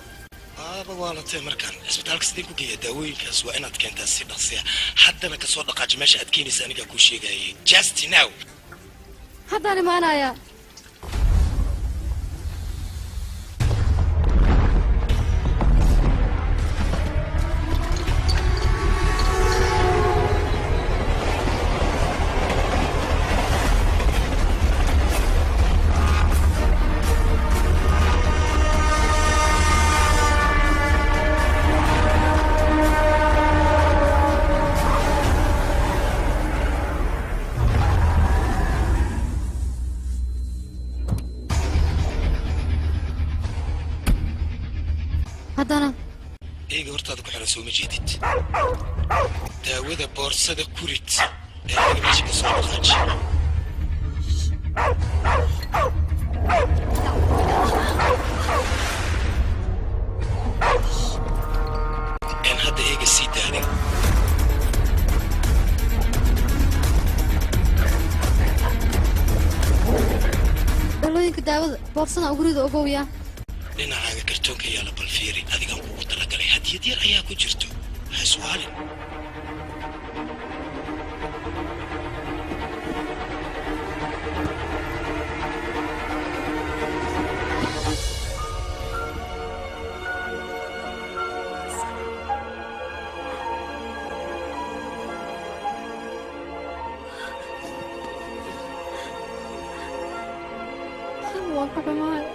aaba waa latee markaan isbitaalka sideen ku geeya daawooyinkaas waa inaad keentaa si dhaqsiya haddana kasoo dhaqaaji meesha aad keenaysa anigaa kuu sheegayay just now haddaan imaanayaa haddana eega hortaada ku xiran soo ma jeedid daawada boorsada kurid ee aniga meesha ka soo dhaqaaji een hadda eega sii daadin dhalooyinka daawada boorsada ugu rida ogowya dhinacaaga kartoonka yaala bal fiiri adigaan kugu talagalay hadiyad yar ayaa ku jirto ha iswaalin waan ka xumahay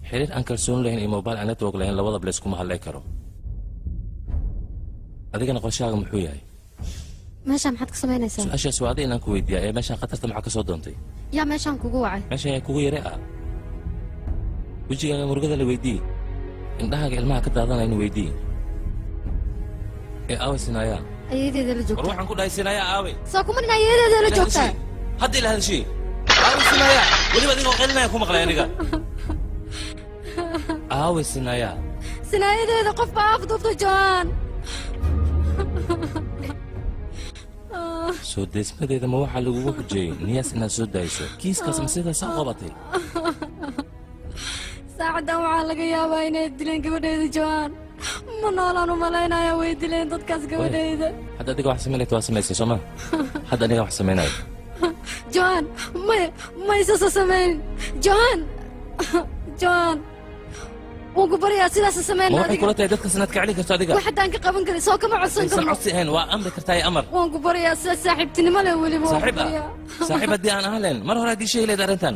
xiriir aan kalsoon lahayn iyo mobile aan network lahayn labada place kuma hadlay karo adigana qorshaaga muxuu yahay meeshaan maxaad ka samaynaysaa su-aashaas waa adiga inaan ku weydiiyaa ee meeshaan khatarta maxaa ka soo doontay yaa meeshaan kugu wacay meeshaan yaa kugu yare ah wejigaaga murugada la weydii indhahaaga ilmaha ka daadanayna weydii ee aaway sinaayaa ayadeeda la joogta war waxaan ku dhahay sinaayaa aaway soo kuma nin ayadeeda la joogtaa hadda ila hadashii aaway sinaayaa weliba adigoo qelinaya ku maqlay aniga aaway sinaayaa sinaayadeeda qof baa afduubta jooaan soo deysmadeeda ma waxaa lagugu xujiyey niyaas inaad soo daayso kiiskaas ma sidaas u qabatay saacadan waxaa laga yaabaa inay dileen gabadhayda joan ma noolaan u malaynaya way dileen dadkaas gabadhayda hadda adiga wax samaynayta waa samaysay soo ma hadda aniga wax samaynayo joan may sasa samayn joan joan wuu ku baryaa sidaas samayn ma waxay kula tahay dadkaas inaad ka celin karto adiga wax haddaan ka qaban karin soo kama codsan aysan karno codsi ahayn waa amri kartaa amar waan ku baryaa sida saaxiibtinimo leh weliba waan ku saaxiib baryaa ah saaxiib haddii aan ahaan lahayn mar hore haddii sheegi lahayd arrintan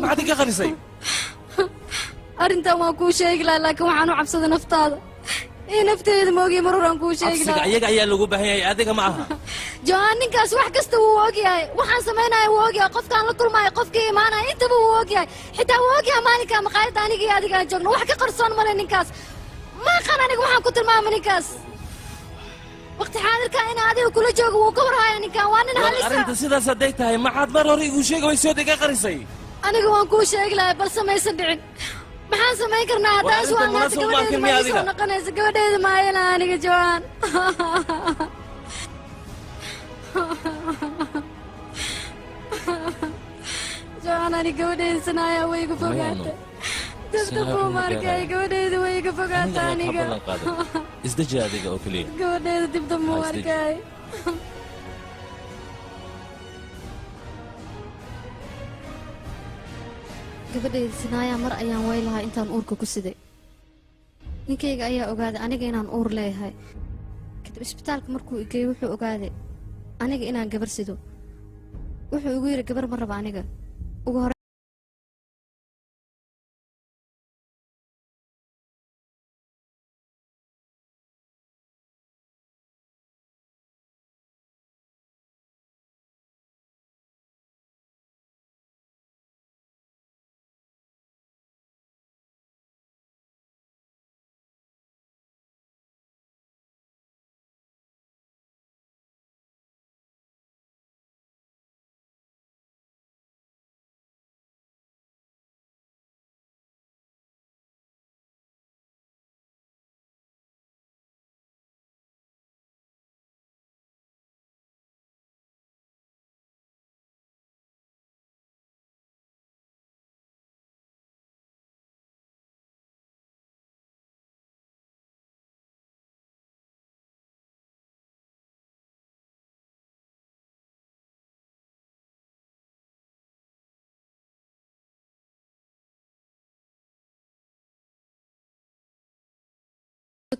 maxaad iga qarisay arrintan waan kuu sheegi lahaa laakiin waxaan u cabsaday naftaada iyo nafteeda moogiye mar horaan kuu sheegi cabsiga lahaa iyaga ayaa lagu baahan yahay adiga ma aha joan ninkaas wax kasta wuu ogyahay waxaan samaynaya wuu ogyahay qofkaan la kulmaayo qofkii imaanaya intaba wuu ogyahay xitaa wuu ogyahay maalinkaa maqaayadda aniga iyo adiga aan joogno wax ka qarsoon male ninkaas ma aqaan aniga waxaan ku tilmaama ninkaas waqti xaadirka in adiga kula joogo wuu ka warhaya ninkaan waa nin halisa arrinta sidaas hadday tahay maxaad mar hore igu sheegi waysood iga qarisay aniga waan kuu sheegi lahay balse maysan dhicin maxaan samayn karnaa haddaa arrinta iswaalnaata munaasab ma gabadheeda arkin ma miya ii soo adiga? noqonaysa gabadheeda maayela aniga joan joan ani gabadheeda sanaayaa way iga fogaatay dadka buuma arkay gabadheeda way iga fogaatay aniga ballan qaaday isdeji adiga oo keliya gabadheeda dib dambe u isdeji. arkay gabadhayda sinaayaa mar ayaan way lahaa intaan uurka ku siday ninkayga ayaa ogaaday aniga inaan uur leeyahay kadib isbitaalka markuu igeeyey wuxuu ogaaday aniga inaan gabar sido wuxuu igu yidhi gabar ma raba aniga ugu hore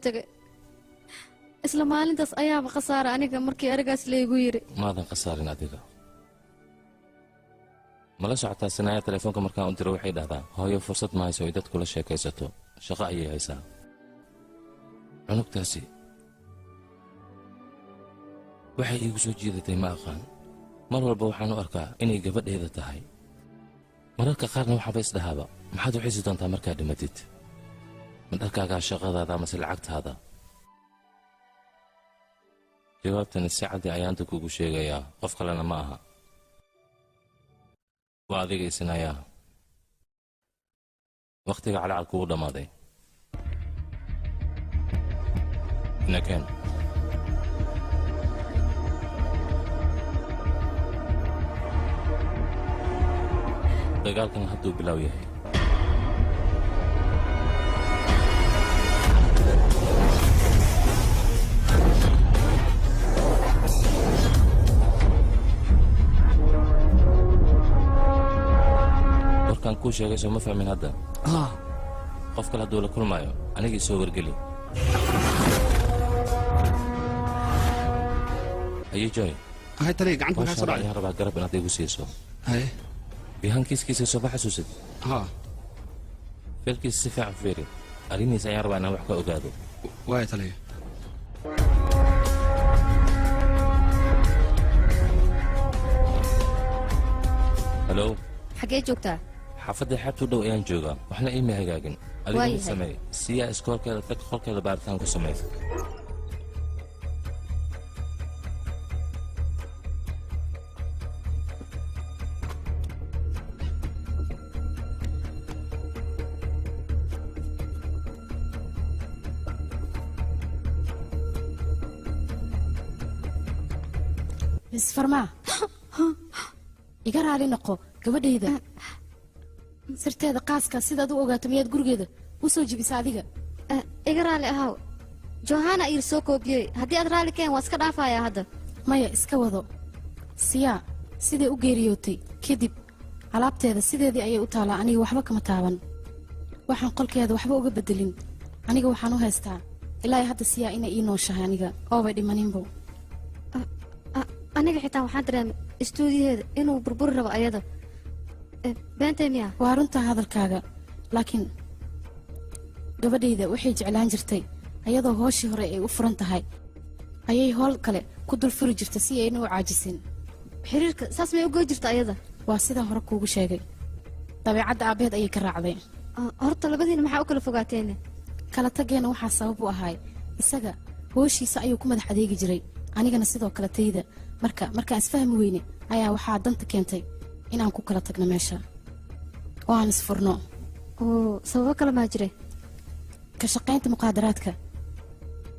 tagay isla maalintaas ayaaba khasaara aniga markii arigaas laygu yidhi maadan khasaarin adiga mala socotaa sinaaya telefoonka markaan u diro waxay dhahdaa hooyo fursad ma hayso ay dad kula sheekaysato shaqo ayay haysaa cunugtaasi waxay iigu soo jiidatay ma aqaan mar walba waxaan u arkaa inay gabadheeda tahay mararka qaarna waxaaba isdhahaaba maxaad u xisi doontaa markaad dhimatid ma dharkaagaa shaqadaada amase lacagtaada jawaabtani si caddi ayaanta kugu sheegayaa qof kalena ma aha waa adiga isinayaa wakhtiga calacad kugu dhammaaday inakeen dagaalkan hadduu bilaaw yahay warkaan kuu sheegay soo ma fahmin hadda qof kale hadduu la kulmaayo anigii soo wargeli haye joy hay tali gacanta maxaa soo ayaan dhacay rabaa garab inaad igu siiso hay bihaan kiiskiisa soo ma xasuusid ha feelkiisa si fiican fiiri arrimihiisa ayaan rabaa inaan wax ka ogaado waay tali halo xaggee joogtaa xaafadda xeebtu dhow ayaan joogaa waxna iima hagaagin adiga Waayahay. mid sameey siyaa iskoolkeeda tag qolkeeda baaritaan ku samey isfarmaa iga raali noqo gabadhayda sirteeda qaaska sidaad u ogaato miyaad gurigeeda u soo jibisa adiga iga raali ahaw johana iir soo koobiyey haddii aad raali keen waa iska dhaafayaa hadda maya iska wado siyaa siday u geeriyootay kadib alaabteeda sideedii ayay u taalaa aniga waxba kama taaban waxaan qolkeeda waxba uga bedelin aniga waxaan u haystaa ilaa hadda siyaa inay ii nooshahay aniga oobay dhimaninbo aniga xitaa waxaan dareemay istuudiyaheeda inuu burburi rabo ayada beentay miya waa runtaa hadalkaaga laakiin gabadhayda waxay jeclaan jirtay ayadoo hooshii hore ay u furan tahay ayay howl kale ku dul furi jirta si ayna u caajisin xiriirka saas may u goy jirta ayada waa sidaa hore kuugu sheegay dabeecadda aabbeed ayay ka raacday horta labadiina maxaa u kala fogaateen kala taggeena waxaa sabab u ahay isaga hooshiisa ayuu ku madax adeegi jiray anigana sidoo kale tayda markaan isfahmi weyne ayaa waxaa danta keentay inaan ku kala tagno meesha oo aan isfurno sababo kale maa jire ka shaqaynta muqaadaraadka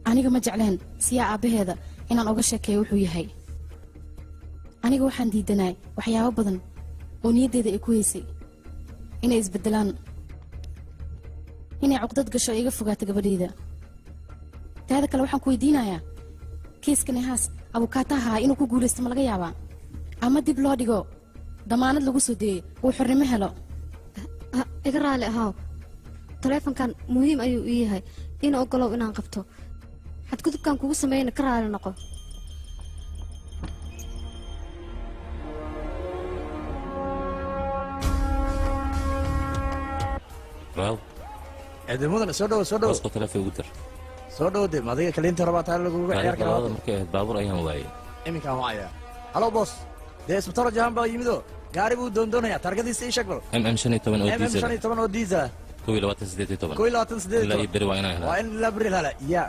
aniga ma jecleen siyaa aabbaheeda inaan oga sheekeeyo wuxuu yahay aniga waxaan diidanaay waxyaabo badan oo niyaddeeda ay ku haysay inay isbeddelaan inay cuqdad gasho iga fogaato gabadhayda taada kale waxaan ku weydiinayaa kiiska nihaas abukaataha inuu ku guulaysto ma laga yaabaa ama dib loo dhigo damaanad lagu soo deeyo uu xornimo helo iga raali ahaaw taleefonkan muhiim ayuu ii yahay ina ogolow inaan qabto xadgudubkan kugu sameeyana ka raali noqo waaw mudan soo dhowo soo dhowo booska taleefon ugu dir soo dhowo de adiga kaliinta rabaa taa laguga ciyaar karaa markay ahayd baabuur ayaan waayey iminkaan wacaya halo boos dee isbitaal jahan baa yimidoo gaari buu doondoonaya targadiisa ii sheeg bal mm oo diisa 28 ilaa ii beri waa inaan helaa waa in ilaa beri hala ya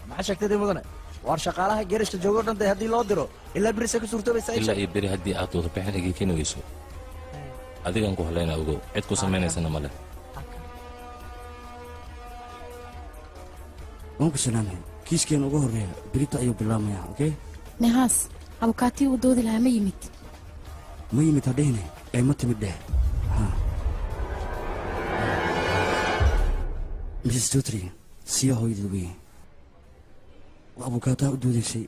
maxaa sheegtay mudane waar shaqaalaha geerishka joogo dhan dee haddii loo diro ilaa beri se ku suurtoobaysa ilaa ii beri haddii aad warbixin igii keeni weyso adigaan ku halayna ogow cid ku samaynaysana ma leh waan ku salaamay kiiskeena ugu horreeya berita ayuu bilaabmayaa okey nihaas abukaatii uu doodi lahaa ma yimid hadhayne ee ma timid dheh mrs tutri siya hooyadii weye waa abukaataha u doodaysay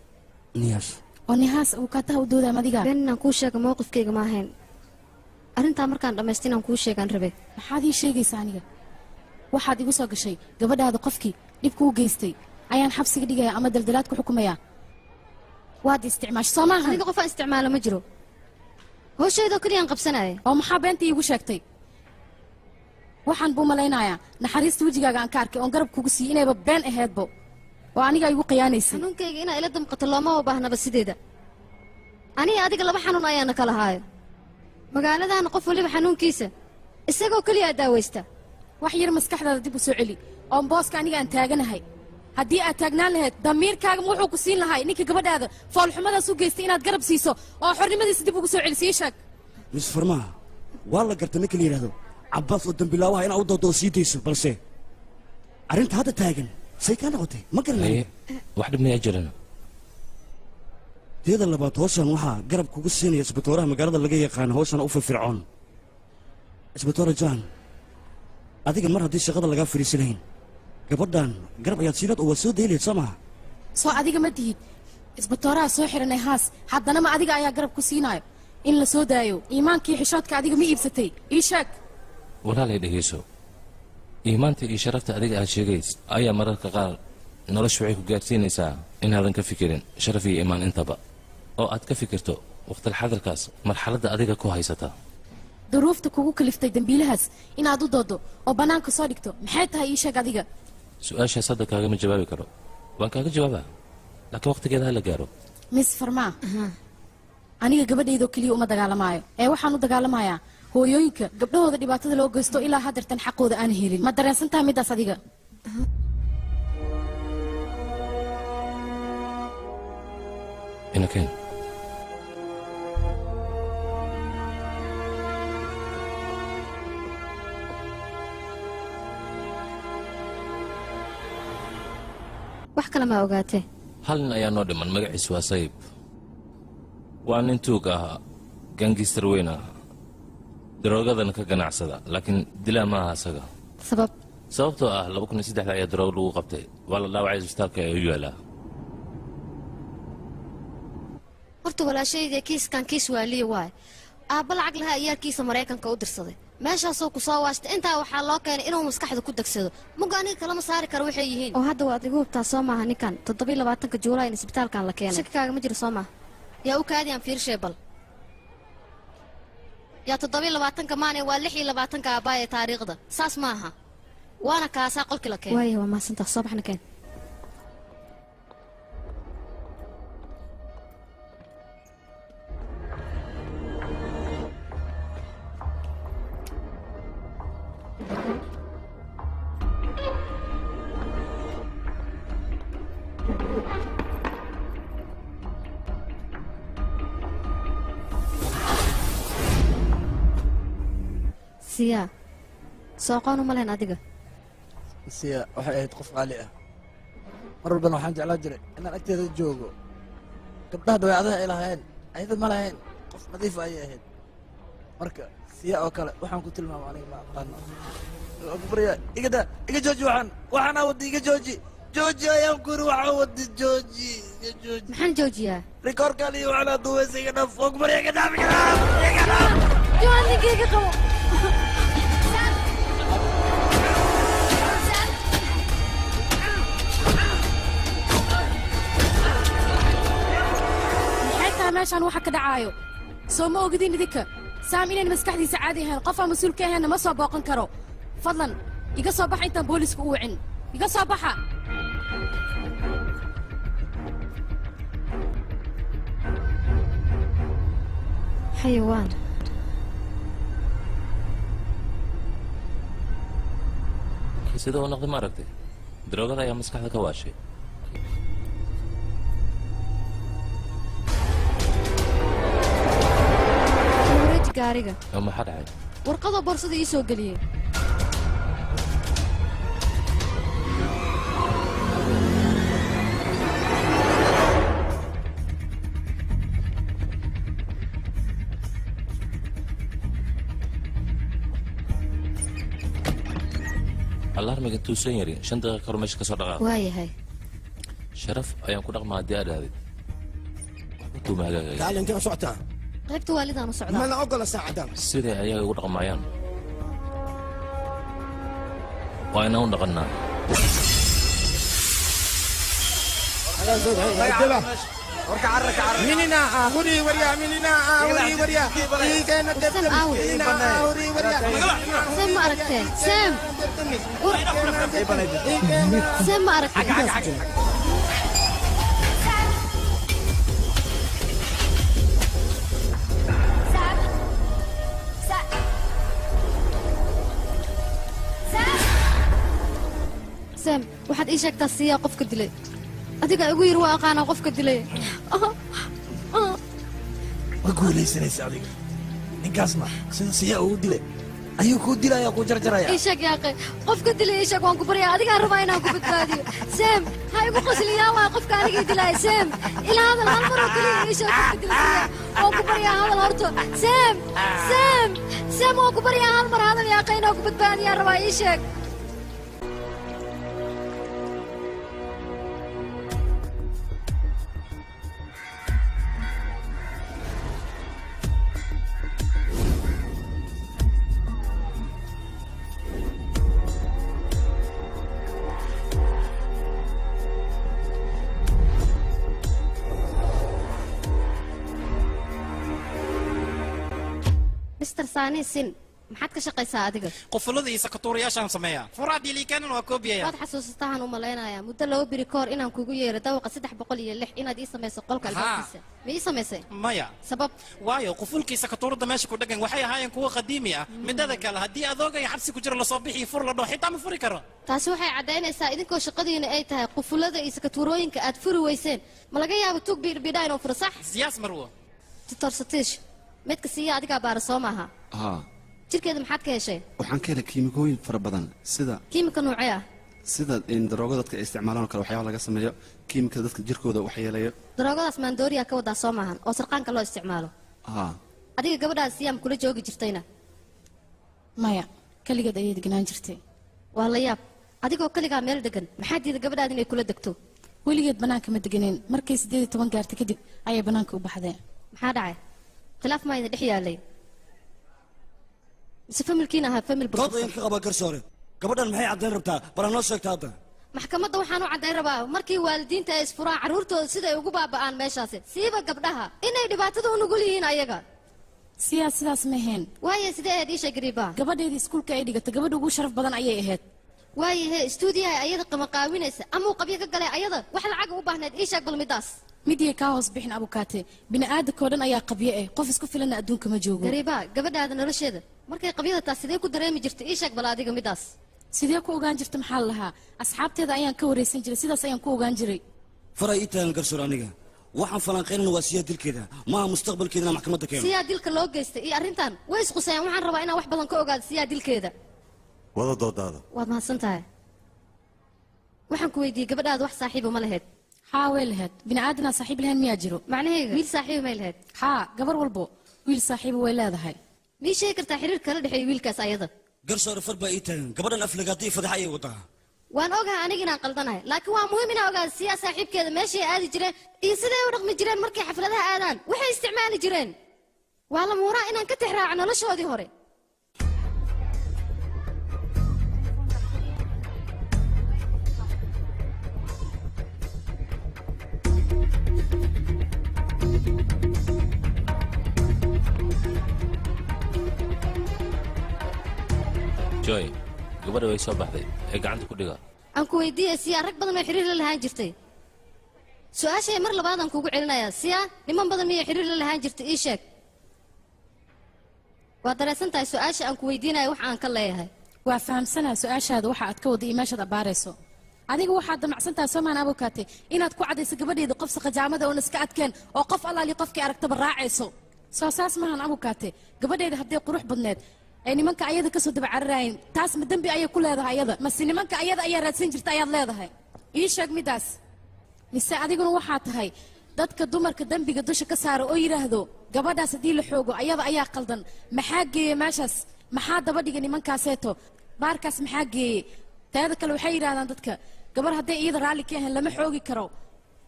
niyaas oo nihaas abukaataha u doodaa madiga been inaan kuu sheega mowqifkayga ma ahayn arrintaa markaan dhammaysta inaan kuu sheegaan rabe maxaad ii sheegaysaa aniga waxaad igu soo gashay gabadhaada qofkii dhibku u geystay ayaan xabsiga dhigaya ama daldalaad ku xukumayaa waad isticmaashay soo maaha aniga qofaan isticmaalo ma jiro hooshaydo keliyaan qabsanaya oo maxaa beenta iigu sheegtay waxaan buu malaynayaa naxariista wejigaaga aan ka arkay oon garab kugu siiyey inayba been aheedbo oo aniga igu khiyaanaysay xanuunkayga inaa ila damqato looma baahnaba sideeda aniga adiga laba xanuun ayaana kala haayo magaaladaana qof waliba xanuunkiisa isagoo keliyaa daawaysta wax yar maskaxdaada dib u soo celi oon booska aniga aan taaganahay haddii aad taagnaan lahayd damiirkaaga ma wuxuu ku siin lahay ninka gabadhaada foolxumadaas u geystay inaad garab siiso oo xornimadiisa dib ugu soo celiso ii sheeg mis farmaha waa la garta ninka la yidhahdo cabbaas oo dambilaawaha inaa u doodo oo sii dayso balse arrinta hadda taagan say kaa noqotay ma garanay wax dhib mayaa jiran teeda labaad howshan waxaa garab kugu siinaya isbitooraha magaalada laga yaqaano howshan u firfircoon isbitoora john adiga mar haddii shaqada lagaa fariisi lahayn gabadhan garab ayaad siinaad oo waad soo daylayd soo maha soo adiga ma tihid isbitooraha soo xiranay haas haddana ma adiga ayaa garab ku siinaayo in la soo daayo iimaankii xishoodka adiga ma iibsatay ii sheeg walaalay dhegayso iimaanta iyo sharafta adiga aad sheegays ayaa mararka qaar noloshu waxay ku gaarsiinaysaa inaadan ka fikirin sharaf iyo iimaan intaba oo aad ka fikirto waqtilxadirkaas marxaladda adiga ku haysata duruufta kugu kaliftay dembiilahaas inaad u doodo oo bannaanka soo dhigto maxay tahay ii sheeg adiga su-aashaas hadda kaagama jawaabi karo waan kaaga jawaabaa laakiin waqtigeeda ha la gaaro miss farmaa aniga gabadhaydoo keliya uma dagaalamaayo ee waxaan u dagaalamayaa hooyooyinka gabdhahooda dhibaatada loo geysto ilaa haddeertan xaqooda aan helin ma dareensantaha middaas adiga inakeen wax kale maa ogaatee hal nin ayaa noo dhiman magaciisu waa sayib waa nin tuug ah gangistar weyn ah daroogadan ka ganacsada laakiin dilaa ma aha isaga sababtoo ah 2003 ayaa darooga lagu qabtay waa la dhaawacay isbitaalka ee u yaalaa horta walaashayda kiiskan kiis waaliye waay aabba lacag lahaa iyaalkiisa maraykanka u dirsaday meeshaasoo ku soo waashtay intaa waxaa loo keenay inuu maskaxda ku degsado muga aniga kalama saari karo waxay yihiin oo hadda waad igu hubtaa soo maaha ninkan 27 juulaay in isbitaalkan la keenay shakikaaga ma jiro soo maaha yaa u kaadiyaan fiirshay bal yaa 27 maane waa 26 aabbaaya taariikhda saas maaha وانا كاسا قلت لك وايه وما سنت الصبح انا كان سيا سوقانو مالين اديقه siya waxay ahayd qof qaali ah mar walbana waxaan jeclaan jiray inaan agteeda joogo gabdhaha dabeecadaha ay lahaayeen ayada ma lahayn qof nadiif ayay ahayd marka siya oo kale waxaan ku tilmaama aniga ma aqaano barya iga jooji waxaan wadi iga jooji ayaan ku yiri waxaan wadi jooji maxaan joojiyaa rikoorkaan iyo waxaan duweysa iga dhaaf barya iga dhaaf joaninkayga qabo meeshaan waxa ka dhacaayo soo ma ogidin idinka saam inaan maskaxdiisa caadi ahayn qof aan mas-uul ka ahaynna ma soo booqan karo fadlan iga soo baxa intaan booliska u wicin iga soo baxa xayawaan sida uu noqday ma aragtay daroogada ayaa maskaxda ka waashay gaariga maxaa dhacay warqada boorsada ii soo geliyey alarmiga tuusan yari 5 daqiiqo kor meesha ka soo dhaqaaq waayahay sharaf ayaan ku dhaqmaa haddii aad aadid waxba tuuma hagaagaya تعال انت وصعتها qaybta waalidaan u socdaa ما انا اقول الساعه دام siday ayaga ugu dhaqmayaan waa inaan u dhaqannaa مننا هوري وريا مننا هوري وريا كان سام ما aragteen سام سام ما aragteen سام waxaad ii sheegtaa siyaa qofka dilay adiga igu yiri waa aqaana qofka dilay ma guulaysanaysa adiga ninkaasna sida siyaa ugu dilay ayuu kuu dilaya kuu jarjaraya ii sheeg yaaqe qofka dilay ii sheeg waan ku baryaa adigaa rabaa inaan ku badbaadiyo سام ha igu qosliyaa waa qofka anigii dilay سام ilaa hadal hal mar oo kaliya ii sheeg qofka dilay waan ku baryaa hadal horto سام waan ku baryaa hal mar hadal yaaqe inaan ku badbaadiyaa rabaa ii sheeg مستر ساني سن maxaad ka shaqaysaa adiga qofulada iyo sakatuurayaashaan sameeyaa furaadii liikaanan waa koobiyayaa waad xasuusataan u malaynayaa muddo 2 biri koor inaan kugu yeero dawaqa 306 inaad ii samayso qolka albaabkiisa ma ii samaysay maya sabab waayo qofulkii sakatuurada meesha ku dhagan waxay ahaayeen kuwa qadiimi ah midada kale haddii adooga iyo xabsi ku jira lasoo bixi fur la dhoo xitaa ma furi karo taasi waxay caddaynaysaa idinkoo shaqadiina ay tahay qufulada iyo sakatuurooyinka aad furi weyseen ma laga yaabo tuug biidhbidhaa inuu furo sax siyaas marwo titor satiish midka siiya adigaa baara soo maaha haa jirkeeda maxaad ka heshay waxaan ka helay kiimikooyin fara badan sida kiimika noocee ah sida in daroogo dadka ay isticmaalaan oo kale waxyaaba laga sameeyo kiimika dadka jirkooda waxyeeleeyo daroogadaas maandooriya ka wadaa soo maahan oo sarqaanka loo isticmaalo haa adiga gabadhaas siyaam kula joogi jirtayna maya kaligeed ayay deganaan jirtay waa la yaab adigoo kaligaa meel degan maxaa diida gabadhaad inay kula degto weligeed bannaanka ma deganeen markay 18 gaartay kadib ayay bannaanka u baxdeen maxaa dhacay khilaaf maa idin dhex yaalay mise familkiina ahaa famil dood in ka qaba garsoore gabadhan maxay caddayn rabtaa bala noo sheegta hadda maxkamadda waxaan u caddayn rabaa markii waalidiinta ay isfuraan carruurtooda siday ugu baaba'aan meeshaasi siiba gabdhaha inay dhibaatada u nugul yihiin ayaga sidaas ma ahayn waaye sidee ahayd iisha gariiba gabadheedii iskuulka ay dhigatay gabadha ugu sharaf badan ayay ahayd waayahe istuudiyaha ayada qamaqaawinaysa ama uu qabyo ka galay ayada wax lacaga u baahneed ii sheeg bal midaas midiyay kaa hoos bixin abukaate bini'aadankoo dhan ayaa qabyo eh qof isku filanna adduunka ma joogo gariiba gabadhaada nolosheeda markay qabyada taas sidee ku dareemi jirtay ii sheeg bal adiga midaas sidee ku ogaan jirta maxaa la lahaa asxaabteeda ayaan ka waraysan jiray sidaas ayaan ku ogaan jiray faray ii taagan garsoor aniga waxaan falanqaynana waa siyaa dilkeeda maaha mustaqbalkeedana maxkamadda keeno siyaa dilka loo geystay iyo arrintan way isqusayaan waxaan rabaa inaan wax badan ka ogaado siyaa dilkeeda wada doodaada waad mahadsan tahay waxaan ku weydiiyey gabadhaada wax saaxiiba ma lahayd haa way lahayd bini'aadanaa saaxiib lahayn miyaa jiro macnaheega wiil saaxiiba may lahayd haa gabar walbo wiil saaxiiba way leedahay mii sheegi kartaa xiriir kala dhexeeya wiilkaas ayada garsoore far baa ii taagan gabadhan aflagaadii fadaxa ayay wadaa waan ogahay aniga inaan qaldanahay laakiin waa muhiim inaan ogaado siyaa saaxiibkeeda meeshay aadi jireen iyo siday u dhaqmi jireen markay xafladaha aadaan waxay isticmaali jireen waa la muuraa inaan ka tixraaco noloshoodii hore joy gabadha way soo baxday ee gacanta ku dhiga aan ku weydiiyey siyaa rag badan oo xiriir la lahaan jirtay su-aashay mar labaadaan kuugu celinayaa siyaa niman badan miyay xiriir la lahaan jirtay ii sheeg waa daraysan tahay su-aasha aan ku weydiinayo wax aan ka leeyahay waa fahamsanaa su-aashaada waxa aad ka wada iyo meeshaad abbaarayso adiga waxaad damacsan tahay soomaan abukaate inaad ku caddayso gabadheeda qofsa qajaamada oon iska adkeen oo qof allaali qofkii aragtaba raacayso soo saas maahan abukaate gabadheeda hadday qurux badneed ay nimanka ayada kasoo daba cararaayeen taas ma dembi ayay ku leedahay ayada mase nimanka ayada ayaa raadsan jirta ayaad leedahay ii sheeg midaas mise adiguna waxaa tahay dadka dumarka dembiga dusha ka saara oo yidhaahdo gabadhaas haddii la xoogo ayada ayaa qaldan maxaa geeye meeshaas maxaa daba dhiga nimankaaseeto baarkaas maxaa geeye teeda kale waxay yidhahdaan dadka gabar hadday iyada raalli ka ahayn lama xoogi karo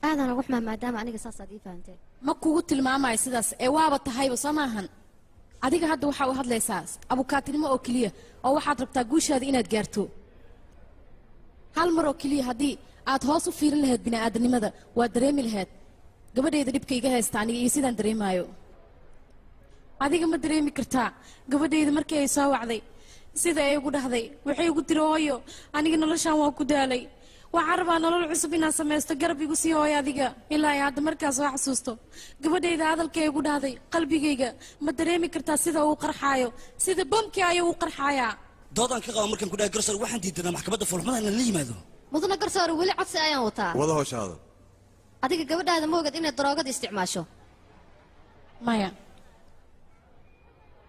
aadana wax maa maadaama aniga saasaad ii fahanteen ma kugu tilmaamayo sidaas ee waaba tahayba soo maahan adiga hadda waxaa u hadlaysaa abukaatinimo oo keliya oo waxaad rabtaa guushaada inaad gaarto hal mar oo keliya haddii aad hoos u fiirin lahayd bini'aadanimada waad dareemi lahayd gabadhayda dhibka iga haysta aniga iyo sidaan dareemaayo adiga ma dareemi kartaa gabadhayda markii ay soo wacday sida ay ugu dhahday waxay ugu tiri hooyo aniga noloshaan waa ku daalay waxaan rabaa nolol cusub inaan samaysto garab igu sii hooyo adiga ilaa ay hadda markaas soo xasuusto gabadhayda hadalkay ugu dhahday qalbigayga ma dareemi kartaa sida uu qarxaayo sida bamkii ayuu u qarxaayaa doodaan ka qaba markaan ku dhahay garsoor waxaan diidanaa maxkamadda foolxumada inaan la yimaado mudana garsoore weli codsi ayaan wataa wada howshaada adiga gabadhaada ma ogad inay daroogada isticmaasho maya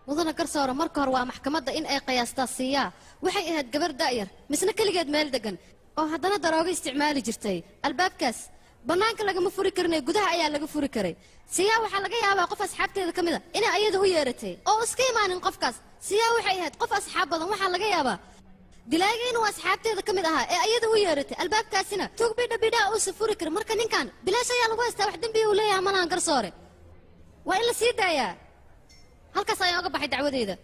mudana garsoore marka hore waa maxkamadda in ay qiyaastaa siiyaa waxay ahayd gabar da'yar misna keligeed meel degan oo haddana daroogo isticmaali jirtay albaabkaas bannaanka lagama furi karin ee gudaha ayaa laga furi karay siyaa waxaa laga yaabaa qof asxaabteeda ka mid a inay ayada u yeeratay oo iska imaanin qofkaas siyaa waxay ahayd qof asxaab badan waxaa laga yaabaa dilaaga inuu asxaabteeda ka mid ahaa ee ayada u yeeratay albaabkaasina tuug bidhabidhaa uusa furi karin marka ninkan bilaash ayaa lagu haystaa wax dembiya uu leeyahay malahan garsoore waa in la sii daayaa halkaas ayaan oga baxay dacwadeyda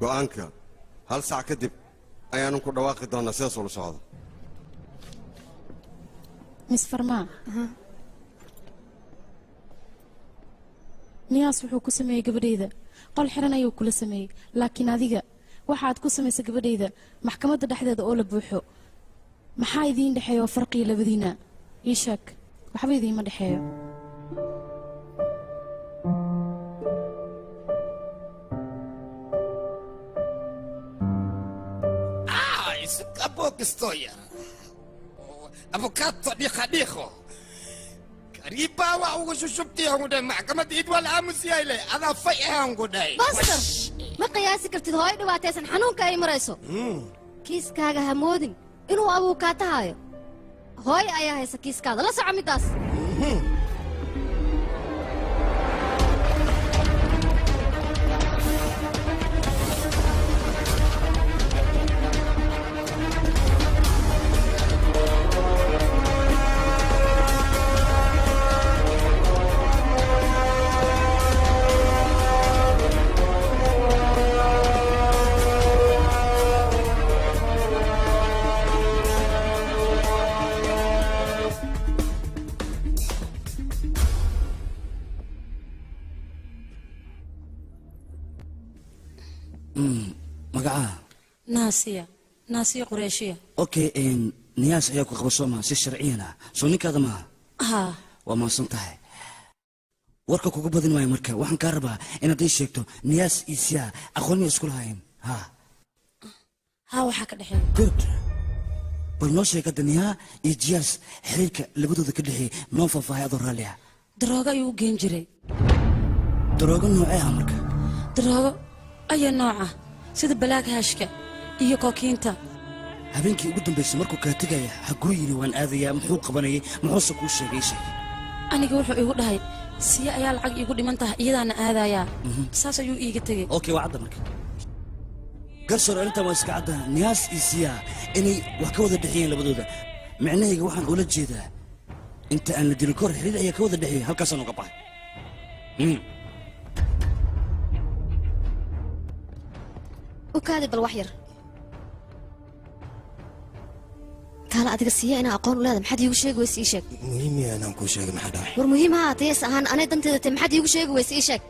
go'aanka hal sac kadib ayaanu ku dhawaaqi doonaa sidaas ula socdo mis farmaa niyaas wuxuu ku sameeyey gabadhayda qol xiran ayuu kula sameeyey laakiin adiga waxaad ku samaysay gabadhayda maxkamadda dhexdeeda oo la buuxo maxaa idiin dhexeeya oo farqiya labadiina ii sheeg waxba idiinma dhexeeyo Stoja. Avocado dijo. Kariba wa ugu shubti aan guday maxkamad id wal aamus yayle ada fay aan guday. Master ma qiyaasi kartid hooy dhibaataysan xanuunka ay marayso kiiskaaga ha moodin inuu abuukaa tahayo hooyo ayaa haysa kiiskaada la soco middaas magacaha naasiya qureeshiya okay niyaas ayaa ku qaba sooma si sharciyana soo ninkaada maaha haa waa mahadsan tahay warka kuga badin maayo marka waxaan kaa rabaa inaad ii sheegto niyaas iyo siyaa aqoonma isku lahayn haa waxaa ka dhexeeya good bal noo sheeg hadda niyaa iyo jiyaas xiriirka labadooda ka dhexeeyay noo faahfaahay adoo raalli ah daroogo ayuu u geen jiray daroogo noocee ah marka daroogo ayaa nooca sida balaag haashka iyo kookiinta habeenkii ugu dambaysay markuu kaa tegaya haguu yidhi waan aadayaa muxuu qabanayay muxuuse kuu sheegay aniga wuxuu igu dhahay siya ayaa lacag iigu dhiman tahay iyadaana aadayaa saas ayuu iiga tegey okay waa cadda marka garsoor arrintan waa iska cadda niyaas iyo siyaa inay wax ka wada dhexeeyeen labadooda micnahayga waxaan ula jeedaa inta aan la dilin kahor xiriir ayaa ka wada dhexeeyay halkaasaan uga baxay ukaadi bal wax yar kaala adiga siiya inaa aqoon u leedahay maxaad iigu sheegi weyse ii sheeg muhiimiya inaan kuu sheegay maxaa dhahay war muhiim ha ahaatayes ahaan anay danteeda tay maxaad iigu sheegi weyse ii sheeg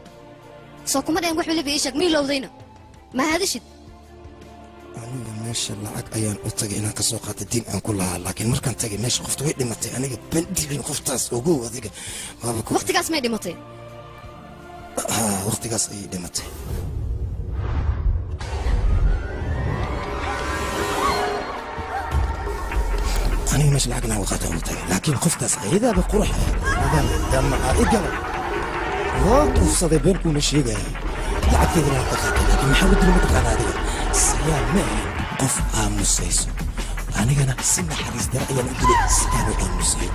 soo kuma dhayn wax weliba ii sheeg ma ilowdayna ma hadishid aniga meesha lacag ayaan u tagay inaan ka soo qaata diin aan ku lahaa laakiin markaan tagay meesha qofta way dhimatay aniga bandilin qoftaas ogow adiga waqtigaas may dhimatay waqtigaas ayay dhimatay aniga meesha lacag inaan qaata u tagay laakiin qoftaas ayadaaba qurux damaca igala waa kufsaday beenkuuna sheegayay lacagteeda inaan ka qaatay laakiin maxaa u dili mataqaana adiga siyaa ma ahin qof aamusayso anigana si naxariis dara ayaan u dilay sidaanu aamusay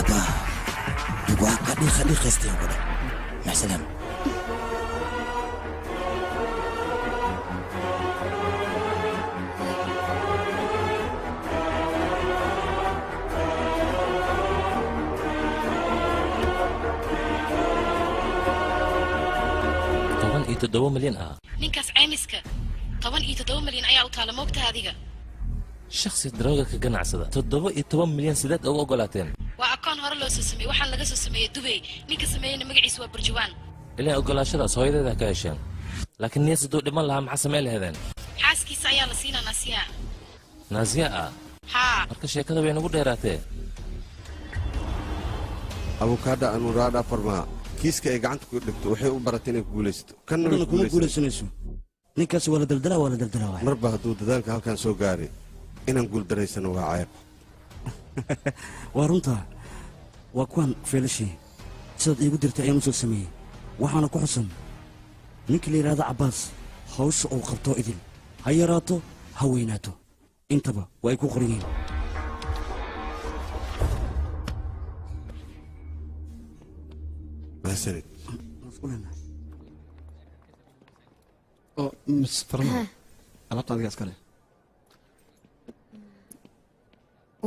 abba waa qadhiiqaystayaan ku dhan maxsalaam milyan ah ninkaas caymiska 17 milyan ayaa u taala moogtaha adiga shakhsi darooga ka ganacsada 17 milyan sideed ugu ogolaateen waa akoon hore loo soo sameeyey waxaan laga soo sameeyey dubay ninka sameeyeyna magaciisa waa burjawaan ilaa ogolaashadaas hooyadeeda ka hesheen laakiin niyaas hadduu dhiman lahaa maxaa samey laheedeen xaaskiisa ayaa la siinaa naasiya ah haa marka sheekada way nagu dheeraatee abukaadha anuraadha farmaa kiiska ay gacanta ku dhigto waxay u baratay inay ku guulaysato kanna kuma guulaysanayso ninkaas waa la daldalaa marba hadduu dadaalka halkan soo gaaray inaan guuldaraysano waa ceeb waa runtaa waa kuwan feelashii sidaad iigu dirtay ayaan u soo sameeyey waxaana ku xusan ninka la yidhaahdo cabbaas hawsha uu qabtoo idil ha yaraato ha weynaato intaba waa ay ku qoran yihiin mahadsanid oo mis farma alaabta adiga iskale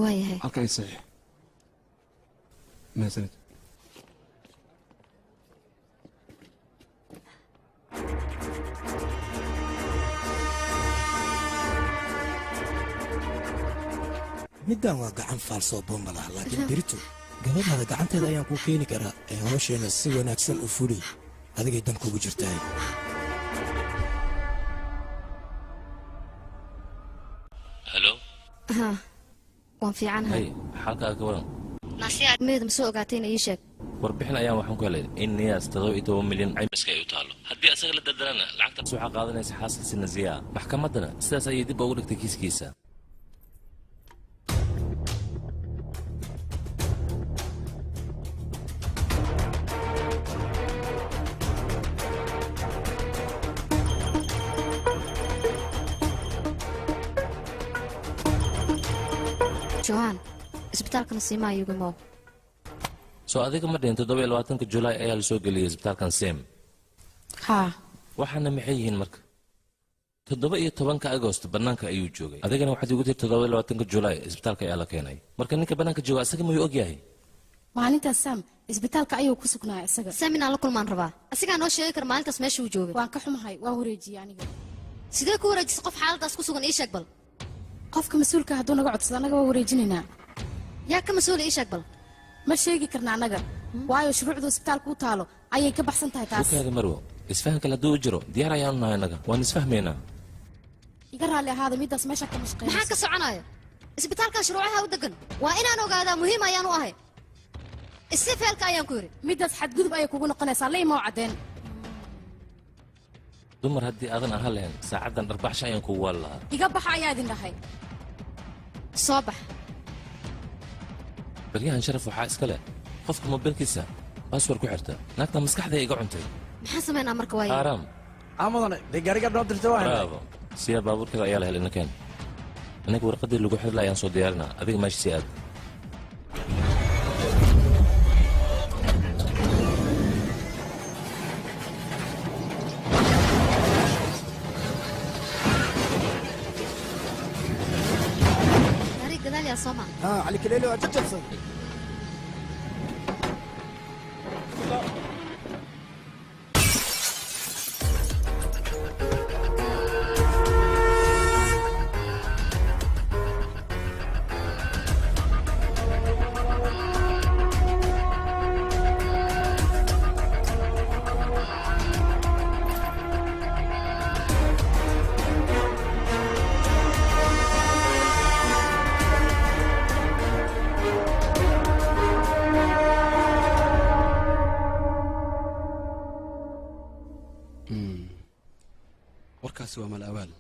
waayahay halkan i saxiix mahadsanid middan waa gacan faalsoo boomba laha laakiin berito gabadhaada gacanteeda ayaan kuu keeni karaa ee hawsheena si wanaagsan u fuli adigay dan kugu jirtahay halo waan fiicanahay xaalkaaga ka waran meeda ma soo ogaatayna ii sheeg warbixin ayaan waxaan ku helay in niyaas 17 milyan caymiska ay u taalo haddii asaga la daldalana lacagtaas waxaa qaadanaysa xaaskiisa naziya maxkamaddana sidaas ayay dib ugu dhigtay kiiskiisa johan isbitaalkana siimaa yugimo soo adiga ma dhihin 27 July ayaa la soo geliyay isbitaalkan Sem haa waxaana maxay yihiin marka 17 Agosto banaanka ayuu joogay adigana waxaad igu tirtay 27 July isbitaalka ayaa la keenay marka ninka banaanka jooga asaga ma og yahay maalintaas Sam isbitaalka ayuu ku sugnaa isaga Sam inaan la kulmaan rabaa asigaa noo sheegi kara maalintaas meesha uu joogay waan ka xumahay waa wareejiyay aniga sidee ku wareejisay qof xaaladaas ku sugan ii sheeg bal qofka mas'uulka hadduu naga codsado anaga waa wareejinaynaa yaa ka mas'uul ii sheeg bal ma sheegi karna anaga waayo shuruucda isbitaalka u taalo ayay ka baxsan tahay taas وكذا مروه اسفهم كلا دو اجرو ديار يا نغا وان اسفهمينا iga raali ahaada midaas meesha ka mashqeynayso maxaa ka soconaya isbitaalka shuruucaha u degan waa inaan ogaadaa muhiim ayaan u ahay isfeelka ayaan ku yiri midaas xadgudub ay kugu noqonaysaa leeyma cadeen dumar haddii aadan ahaan lahayn saacadan dharbaxsha ayaan kugu waal lahaa iga baxa ayaa idin dhahay soo bax baryahan sharaf waxaa iska leh qofka mobilkiisa baaswar ku xirta naagta maskaxda iga cuntay maxaa sameynaa marka waay aaram amadane dee gaariga noo dirtay waa bravo siya baabuurkeeda ayaa la helay nakeen anaga warqadii lagu xirla ayaan soo diyaarinaa adiga meesha sii aad gadaal yaa sooma علي كليلي وأجبصن warkaasi waa mal awaal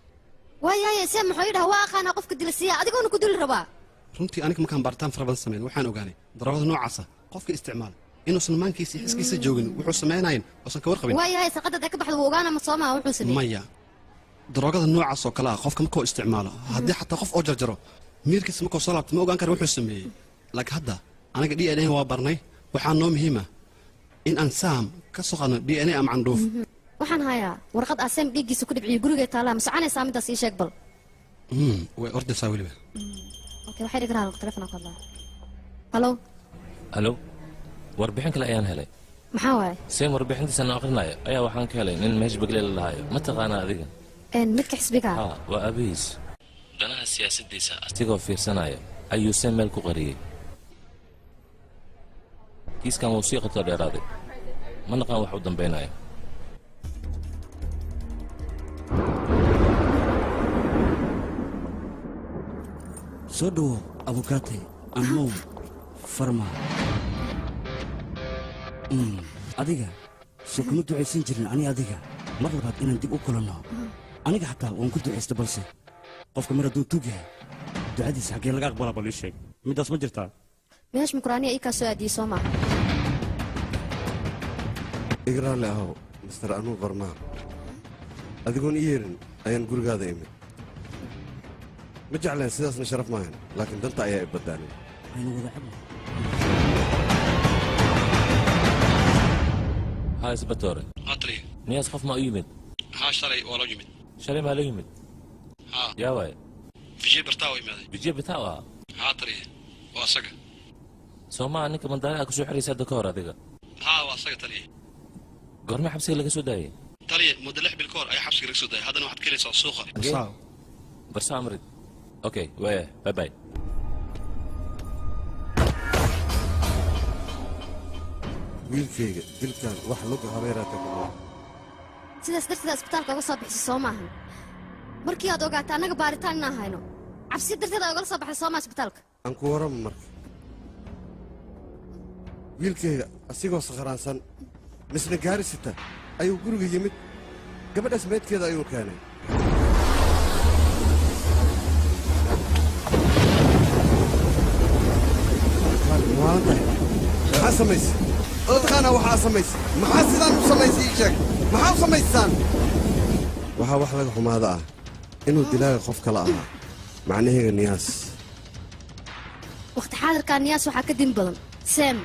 waayaye see muxuu yidhaha waa aqaanaa qofka dilasiya adigoona ku duli rabaa runtii aniga markaan baaritaan fara badan samayn waxaan ogaanay daroogada noocaasa qofka isticmaala inuusan maankiisa iyo xiskiisa joogin wuxuu samaynayn oosan ka warqabin waayahay saqadad ay ka baxda wuu ogaana ma soomaa wuxuu sameeyey maya daroogada noocaas oo kale ah qofka markuu isticmaalo haddii xataa qof oo jarjaro miirkiisa markuu soo laabto ma ogaan kara wuxuu sameeyey laakiin hadda aniga d n a waa barnay waxaa noo muhiima in aan saam ka soo qaadno d n a ama candhuuf waxaan hayaa warqad aseem dhiiggiisa ku dhibciyo gurigay taallaa ma soconaysaa midaas ii sheeg bal way ordaysaa weliba okay waxay dhig rahaa telefoonka hadlaa halo halo warbixin kale ayaan helay maxaa waaye seen warbixintiisa aan aqrinayo ayaa waxaan ka helay nin meesha begle la lahayo ma taqaanaa adiga midka xisbiga ha waa abihiis danaha siyaasadiisa asigoo fiirsanaya ayuu seen meel ku qariyey kiiskan wuu sii qabtoo dheeraaday ma naqaan wax u dambaynayo soo dhowo abukaate amow farma adiga soo kuma ducaysan jirin ani adiga mar labaad inaan dib u kulanno aniga xataa waan ku ducaysta balse qofka mar hadduu tug yahay ducadiisa xaggee laga aqbalaa bal ii sheeg middaas ma jirtaa meesh mukraaniya ii kaa soo aadiyey soo maaha igraalle ahow mister anuu barmaa adigoon ii yeerin ayaan gurigaada imid ma jecleen sidaasna sharaf maahan laakiin danta ayaa i baddaanay aynu wada cabno ها اسبتوري هاتري نياس خف ما يمد ها شري ولا يمد شري ما لا يمد ها يا واي في جيب برتاوي ماذا بيجيب بتاعها هاتري واسقة سوما انك من داري اكو حري سد كور هذيك ها واسقة تلي قرمي حبسي لك سوداي تلي مدلح بالكور اي حبسي لك سوداي هذا واحد كليس السوق برسا امرد اوكي باي باي wiilkayga dilkan wax luga habeeraata ku nool sidaas darteed isbitaalka uga soo bixisay soo maahan markii aad ogaataa annaga baaritaan inaan hayno cabsi darteed aad ogala soo baxday soomaa isbitaalka aan ku warrama marka wiilkayga asigoo sakharaansan misna gaari sita ayuu guriga yimid gabadhaas meydkeeda ayuu keenay maxaa samaysay dadkaana waxaa samaysay maxaa sidaan u samaysay ii sheeg maxaa u samaysaan waxaa wax laga xumaada ah inuu dilaaga qof kale ahaa macnaheega niyaas waqti xaadirkan niyaas waxaa ka din badan sam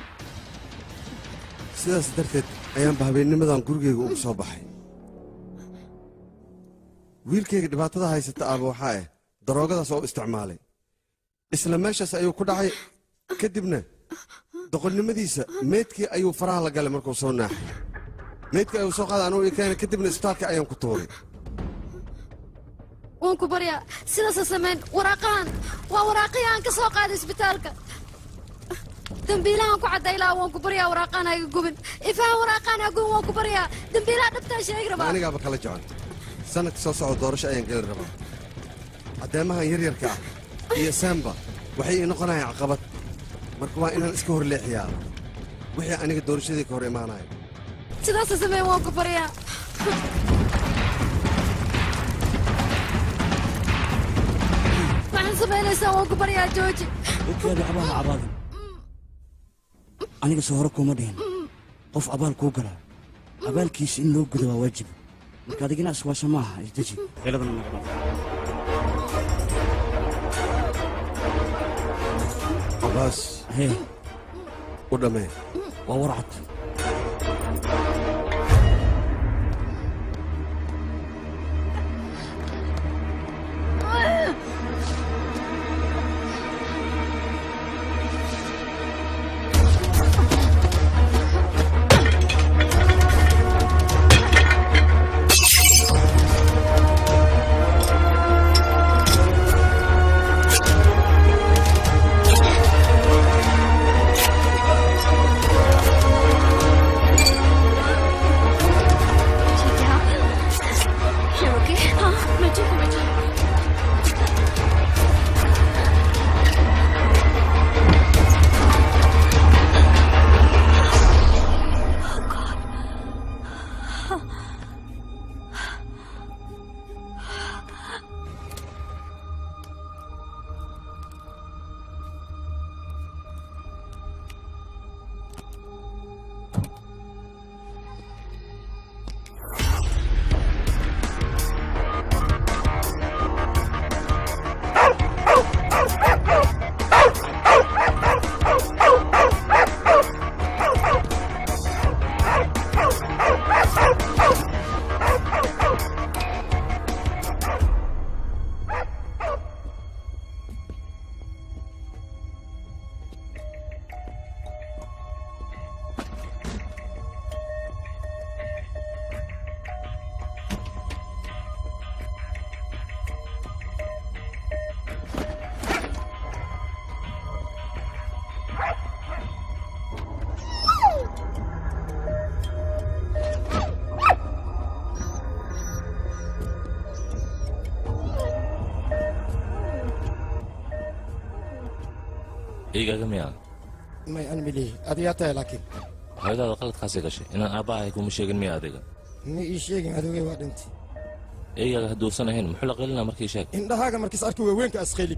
sidaas darteed ayaanba habeennimadan gurigayga ugu soo baxay wiilkayga dhibaatada haysata aaba waxaa ah daroogadaas oo isticmaalay isla meeshaas ayuu ku dhacay kadibna doqonnimadiisa meydkii ayuu faraha la galay markuu soo naaxay meydkii ayuu soo qaaday anuu keenay kadibna isbitaalka ayaan ku tuuray waan ku baryaa sidaasa samayn waraaqahan waa waraaqihii aan ka soo qaaday isbitaalka dambiilahan ku caddaylaa waan ku baryaa waraaqahan hayga gubin ifahan waraaqahan ha gubin waan ku baryaa dambiilaha dhabtaa sheegi rabaa anigaaba kala jecel sanadka soo socda doorasho ayaan geli rabaa caddeemahan yaryarka ah iyo saamba waxay ii noqonayaan caqabad marka waa inaan iska hor leexiyaa wixii aniga doorashadii ka hor imaanaya sidaasa sameyn waan ku baryaa waxaan samaynaysaa waan ku baryaa jooji ninkeeda abaal ha cabaadin aniga soo hore kuma dhihin qof abaal kuu gala abaalkiisa in loo gudo waa waajib marka adigina iswaasha maaha isdeji xeeladana naga abaas hee u dhammee waa warcad eygaaga miyaa may aan milihi adigaa tahay laakiin hooyadaada qaladkaasay gashay inaan aabbahay kuma sheegin miya adiga ma ii sheegin adoogay waa dhintay eygaaga hadduusan ahayn muxuu la qalinaa markii sheeg indhahaaga markiis arki weyweenka asqayli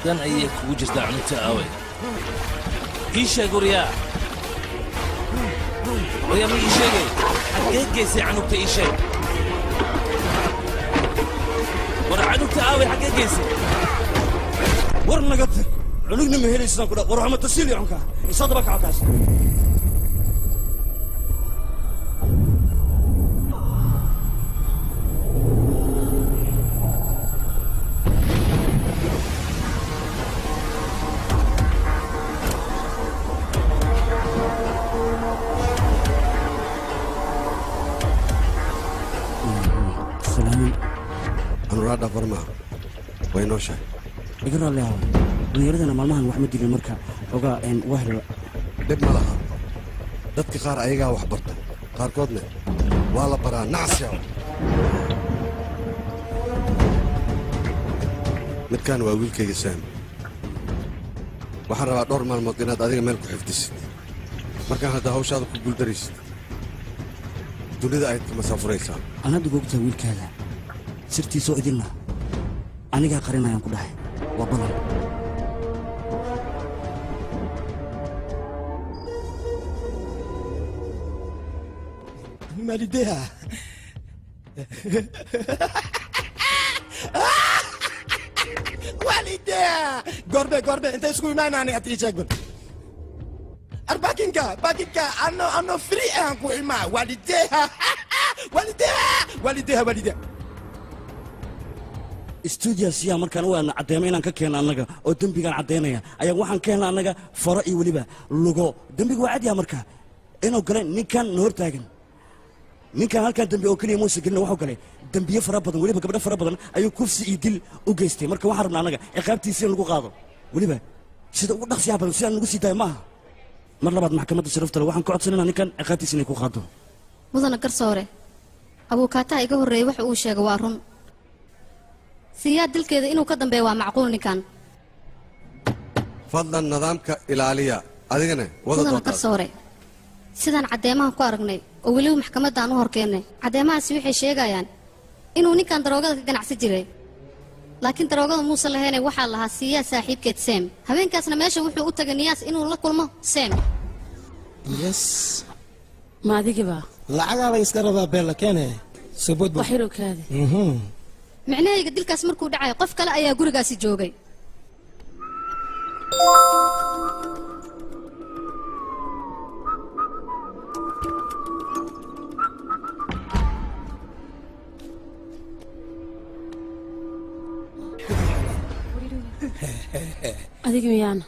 dan ayay kugu jirtaa cunugta aaway ii sheeg waryaa waryaa ma ii sheegay xaggee geysay canugta ii sheeg war canugta aaway xaggee geysay war naga tag cunugna ma helaysaan ku dha war waxma tasiili cunka isoo daba kaco kaas anuuraadha farmaa way noo sheeg iga raalli ahaw dhallinyaradana maalmahan wax ma dilin marka ogaa wahla dhib ma laha dadka qaar ayagaa wax barta qaarkoodna waa la baraa nacsiyaw midkaan waa wiilkayga saam waxaan rabaa dhowr maalmood inaad adiga meel ku xifdisid markaan hadda hawshaada ku guuldaraysid dunida ayaad ka masaafuraysaa anaad ugoogtaa wiilkaada sirtiisoo idinna anigaa qarinayaan ku dhahay waa badan malideha والديها قربي قربي انت اسكوي معنا انا اتيجي اقول باكينكا انا فري انكو ما والديها والديها stuudiyaas yaa markaan u aadna caddeemo inaan ka keenno annaga oo dembigaan caddaynaya ayaan waxaan ka helna annaga faro iyo weliba lugo dembiga waa cadyaha marka inuu galay ninkan na hor taagan ninkan halkan dembi oo keliya muusa gelina wuxuu galay dembiye fara badan weliba gabdho fara badan ayuu kufsi iyo dil u geystay marka waxaan rabnaa annaga ciqaabtiisa in lagu qaado weliba sida ugu dhaqsiyaha badan sidaan nagu sii daayo maaha mar labaad maxkamadda sharafta le waxaan ka codsanayna ninkan ciqaabtiisa inay ku qaado mudana garsoore abuukaataha iga horreeyey waxa uu sheegay waa run siyaa dilkeeda inuu ka dambeeyo waa macquul ninkan fadlan nidaamka ilaaliya adigana mudana garsoore sidaan caddeemahan ku aragnay oo weliba maxkamaddaan u horkeennay caddeemahaasi waxay sheegayaan inuu ninkan daroogada ka ganacsi jiray laakiin daroogada muuse lahaynay waxaa lahaa siiyaa saaxiibkeed seem habeenkaasna meesha wuxuu u tagay niyaas inuu la kulmo seem yes ma adigiba lacagaaba iska rabaa beella keene subud waxiro kaadi micnahayga dilkaas markuu dhacay qof kale ayaa gurigaasi joogay adiga miyaana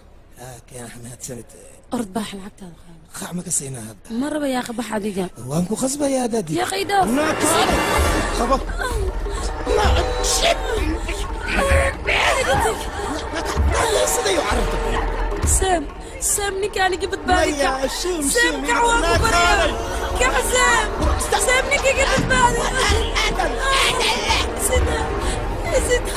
كان احنا تسنت orod baax lacagtaada qaado خاع ما كسينا هذا ma raba yaa qabax adiga وانكو خصبة يا دادي يا أخي داف خبط سام نيكا عليك بتبارك يا شوم سام كعوان بريم كم سام نيكا بتبارك سيدنا سيدنا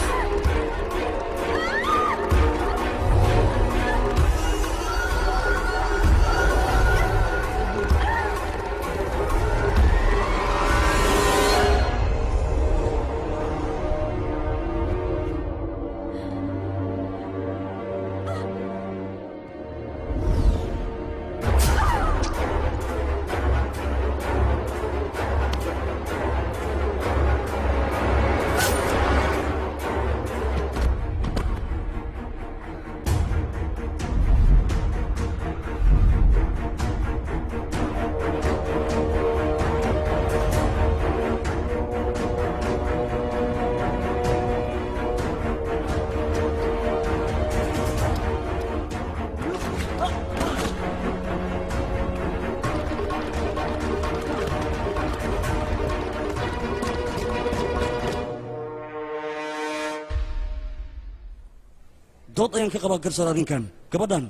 dood ayaan ka qabaa garsoor arrinkan gabadhan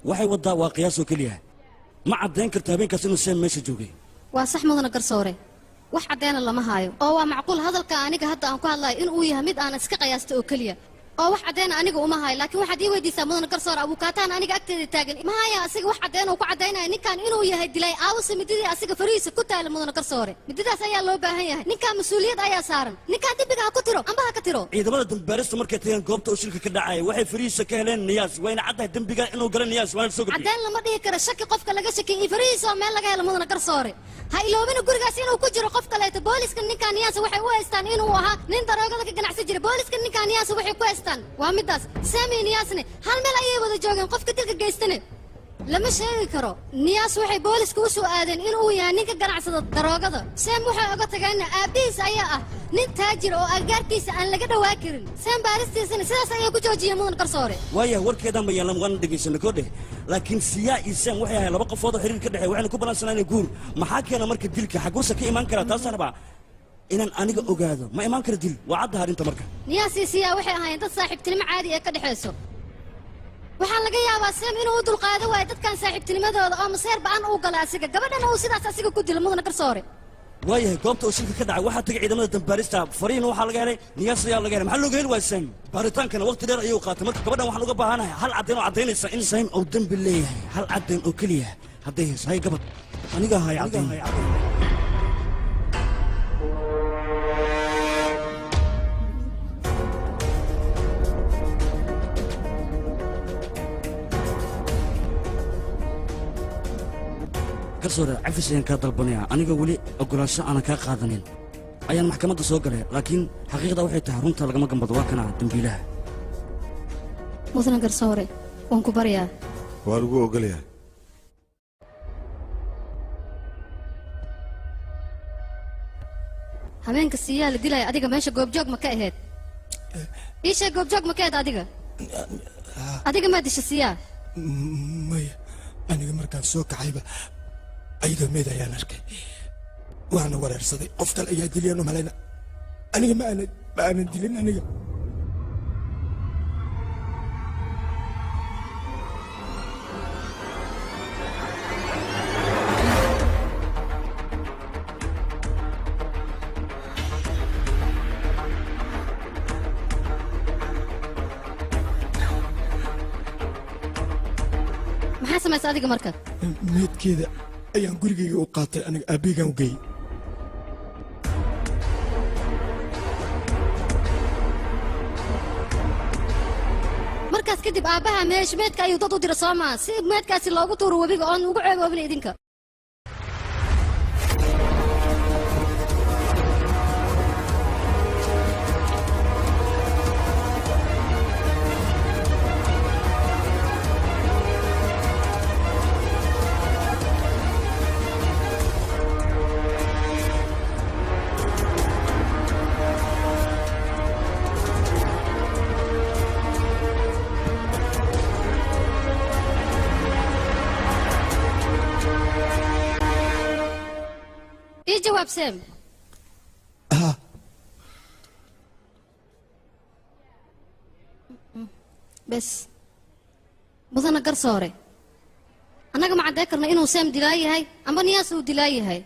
waxay waddaa waa qiyaasoo keliya ma caddayn karta habeenkaas inuu seem meesha joogay waa sax mudana garsoore wax caddeena lama haayo oo waa macquul hadalka aniga hadda aan ku hadlayo inuu yahay mid aan iska qiyaasta oo keliya oo wax caddeena aniga uma hayo laakiin waxaad ii weydiisaa mudana garsoore abuukaatahan aniga agteeda taagan ma haya asiga wax caddeena uu ku caddaynaya ninkan inuu yahay dilay aawase mididii asiga farihiisa ku taala mudana garsoore mididaas ayaa loo baahan yahay ninkan mas-uuliyad ayaa saaran ninkan dembiga ha ku tiro amba ha ka tiro ciidamada dambaarista markay tageen goobta oo shilka ka dhacaya waxay farihiisa ka heleen niyaas wayna caddahay dembiga inuu gala niyaas waana soo gudbiyey caddeyn lama dhihi karo shaki qofka laga shakiyay iyo farihiisa oo meel laga helo mudana garsoore ha iloobina gurigaas inuu ku jiro qof kaleeto booliska ninkan niyaasa waxay u haystaan inuu ahaa nin daroogada ka ganacsi jiray booliska ninkan niyaasa waxay ku haystaan waa midaas saami niyaasne hal meel ayay wada joogeen qofka dilka geystane lama sheegi karo niyaas waxay booliska u soo aadeen inuu yahay ninka ganacsada daroogada saam waxay oga tageenna aabbihiis ayaa ah nin taajir oo aggaarkiisa aan laga dhawaa karin saam baaristiisana sidaas ayay ku joojiyeen mudan garsoore waayahay warkeedan ba yeelan waana dhegaysanay koodheh laakiin siyaa iyo saam waxay ahayd laba qofood oo xiriir ka dhexeey waxayna ku ballansanaanay guur maxaa keena marka dilka xaguusa ka imaan karaa taasaan rabaa inaan aniga ogaado ma imaan kara dil waa cadda arrinta marka niyaas iyo siyaa waxay ahaayeen dad saaxiibtinimo caadi ee ka dhexayso waxaa laga yaabaa seem inuu u dulqaado waayo dadkan saaxiibtinimadooda oo maseer ba'an uu gala asiga gabadhana uu sidaas asiga ku dilo mudana garsoore waayahay goobta oo shilka ka dhacay waxaa tagay ciidamada dambaarista fariin waxaa laga helay niyaas ayaa laga helay maxaa looga heli waaya sam baaritaankana waqti dheer ayuu qaatay marka gabadhan waxaan uga baahanahay hal caddayn oo caddaynaysa in sam uu dembi leeyahay hal caddayn oo keliya hadday hayso hay gabadh aniga hay caddayn garsoore cafis ayaan kaa dalbanayaa aniga weli ogolaansho aanan kaa qaadanin ayaan maxkamadda soo galay laakiin xaqiiqda waxay tahay runta lagama gambado waa kana dembiilaha mudana garsoore waan ku baryaa waa lagu ogolayaa habeenka siiyaa la dilaya adiga meesha goobjoog ma ka ahayd ii sheeg goobjoog ma ka ahayd adiga maa disha siyaa maya aniga markaan soo kacayba ayadoo meed ayaan arkay waana wareersaday qof kale ayaa diliyaan u malayna aniga ma aanan dilin aniga maxaa samaysa adiga marka meedkeeda ayaan gurigayga u qaatay aniga aabbaygaan u geeyey markaas kadib aabbaha meedka ayuu dad u dira soo maa si meedkaasi loogu tuuro webiga oon ugu ceeboobin idinka جواب سام بس بدنا قرصوري أنا ما عدين كرنا إنه سام دلاي هاي أما نياس ودلاي هاي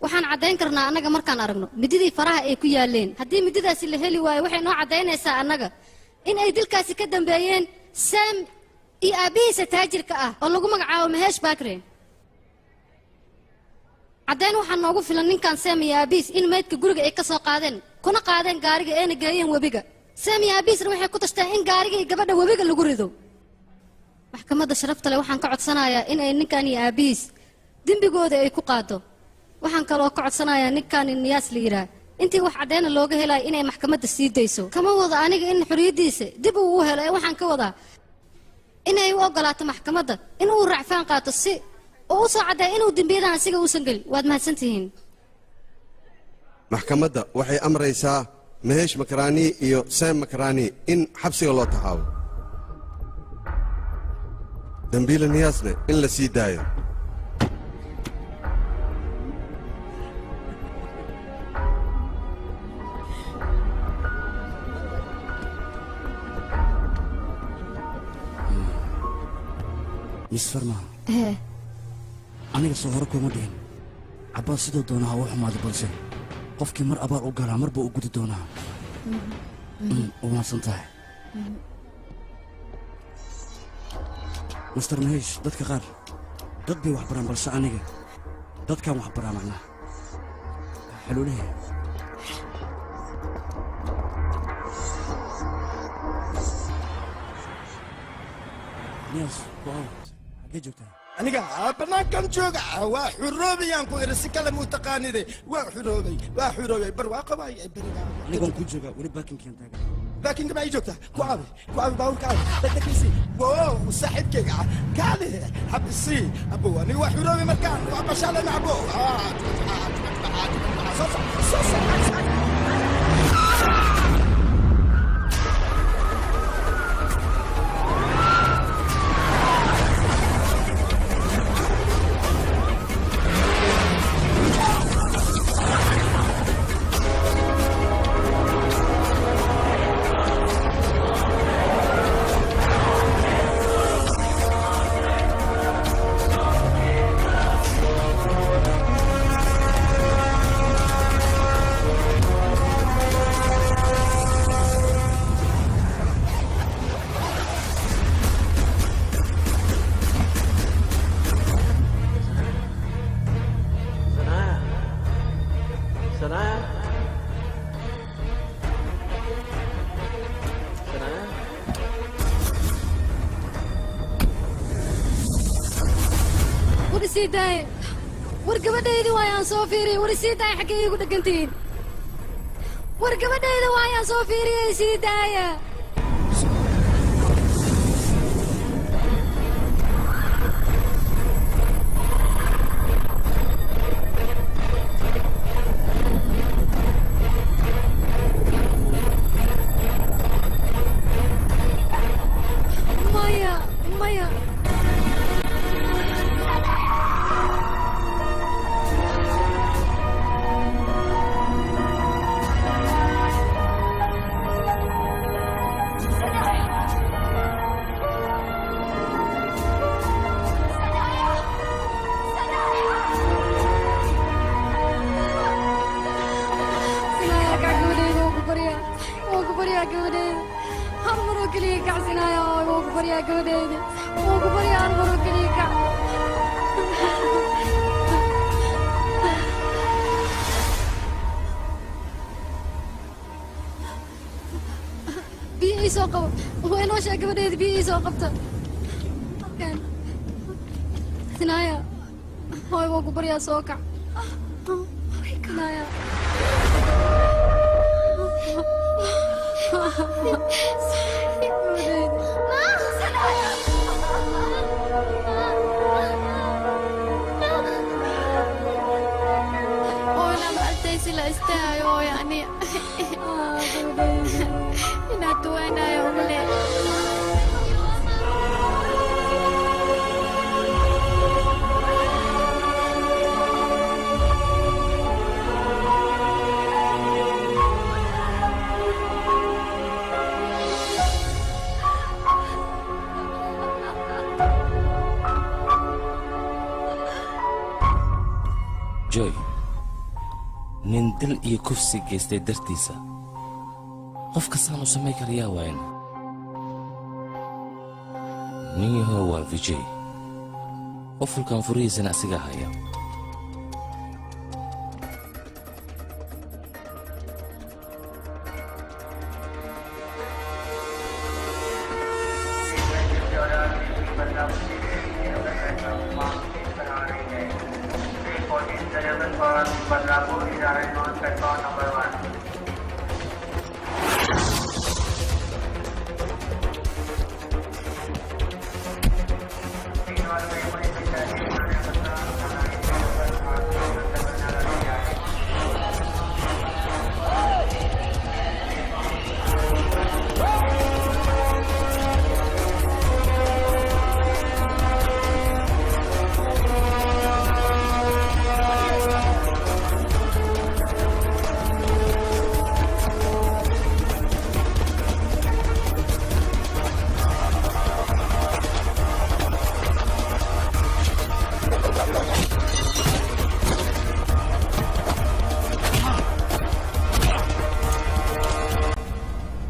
وحن عدين كرنا أنا مركان أرجنو مديدي فراها إيه كيالين هدي مديدة اللي هلي واي وحنا عدين يسا أنا إن أيدل كاسي كدم بيين سام إي أبي ستاجر كأه والله قوم عاوم هاش باكرين عدين waxaan noogu filan ninkan Saamiya Abis in meedka guriga ay ka soo qaadeen kuna qaadeen gaariga ee geeyeen webiga Saamiya Abis waxay ku tashteen in gaariga iyo gabadha webiga lagu rido maxkamadda sharafta leh waxaan ka codsanayaa in ay ninkan iyo Abis dembigooda ay ku qaado waxaan kaloo ka codsanayaa ninkan Niyaas la yiraahdo intii wax cadeena looga helay inay maxkamadda sii dayso kama wada aniga in xuriyadiisa dib uu helo waxaan ka wadaa inay u ogolaato maxkamadda in uu racfaan qaato si oo soo caday inuu dambiilaha asiga uu san gal waad mahadsantihiin maxkamadda waxay amraysaa Maheesh Makrani iyo Sam Makrani in xabsiga loo taxaabo dambiila Niyaasna in la sii daayo Miss Farma aniga soo hor kuma dhihin abba sidoo doonaa wax maad balse qofkii mar abaar u galaa marba u gudi doonaa وما صنتها مستر مهيش دتك غار دد بي wax baran balse aniga dadkan wax baran macna حلو ليه ناس واو جيجوتا aniga banaankan jooga waa xuroobayaan ku irsi kala mutaqaanide waa xuroobay barwaaqabay aniga ku jooga wali baakin keentaaga laakiin ma joogta ku abi baawr ka dadkiisi wow saaxibkayga kaale habsi abo ani waa xuroobay markaan waa bashala nacbo sii daaya war gabadhaydi waayaan soo fiiriyey war sii daaya xaggay iigu dhegantihiin war gabadhayda waayaan soo fiiriyey sii daaya maya maya gabadheeda biyo ii soo qabta sinaaya hooy waa ku baryaa soo kac sinaaya hooy lama altaysi la istaayo hooy ani inaad duweynayo umale joy nin dil iyo kufsi geystay dartiisa qof kastaan u samay karayaa waayn nin yahoo waa vijay qofulkan furihiisana asigaa haya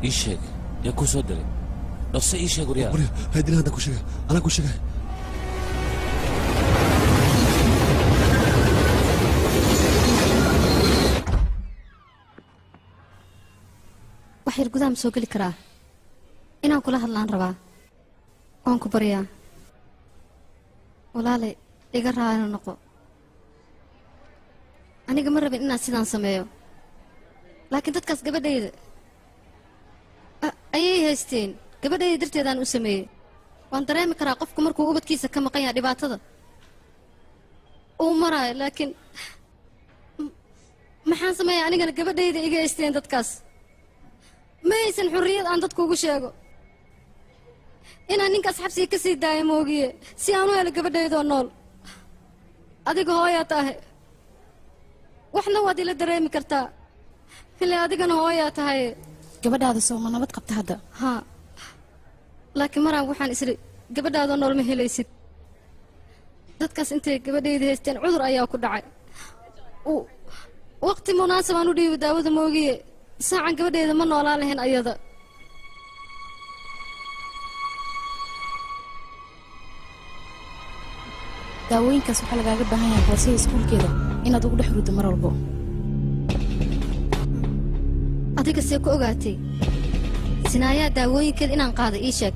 إيشك يا كوسودري نص إيشك وريا هيدي هذا كوشيغا أنا كوشيغا waxyar gudaha ma soo geli karaa inaan kula hadlaan rabaa waan ku baryaa walaale iga raali noqo aniga ma rabin inaan sidaan sameeyo laakiin dadkaas gabadhayda ayay haysteen gabadhayda darteedaan u sameeyey waan dareemi karaa qofku markuu ubadkiisa ka maqan yahay dhibaatada uu maraayo laakiin maxaan sameeyaa anigana gabadhayda iga haysteen dadkaas ma haysan xurriyad aan dadku ugu sheego inaan ninkaas xabsiga ka sii daayo moogiye si aan u helo gabadhaydoo nool adiga hooyaa tahay waxna waad ila dareemi kartaa ilaa adigana hooyaa tahay gabadhaada soo ma nabad qabta hadda haa laakiin maraan waxaan isri gabadhaadoo nool ma helaysid dadkaas intay gabadhayda haysteen cudur ayaa ku dhacay waqti munaasabaan u dhiibi daawada moogiye saacan gabadheeda ma noolaan lahayn ayada daawooyinkaas waxaa lagaaga baahan yahay hoosada iskuulkeeda inaad ugu dhex ruddo mar walbo adiga see ku ogaatay sinaayaa daawooyinkeeda inaan qaada ii sheeg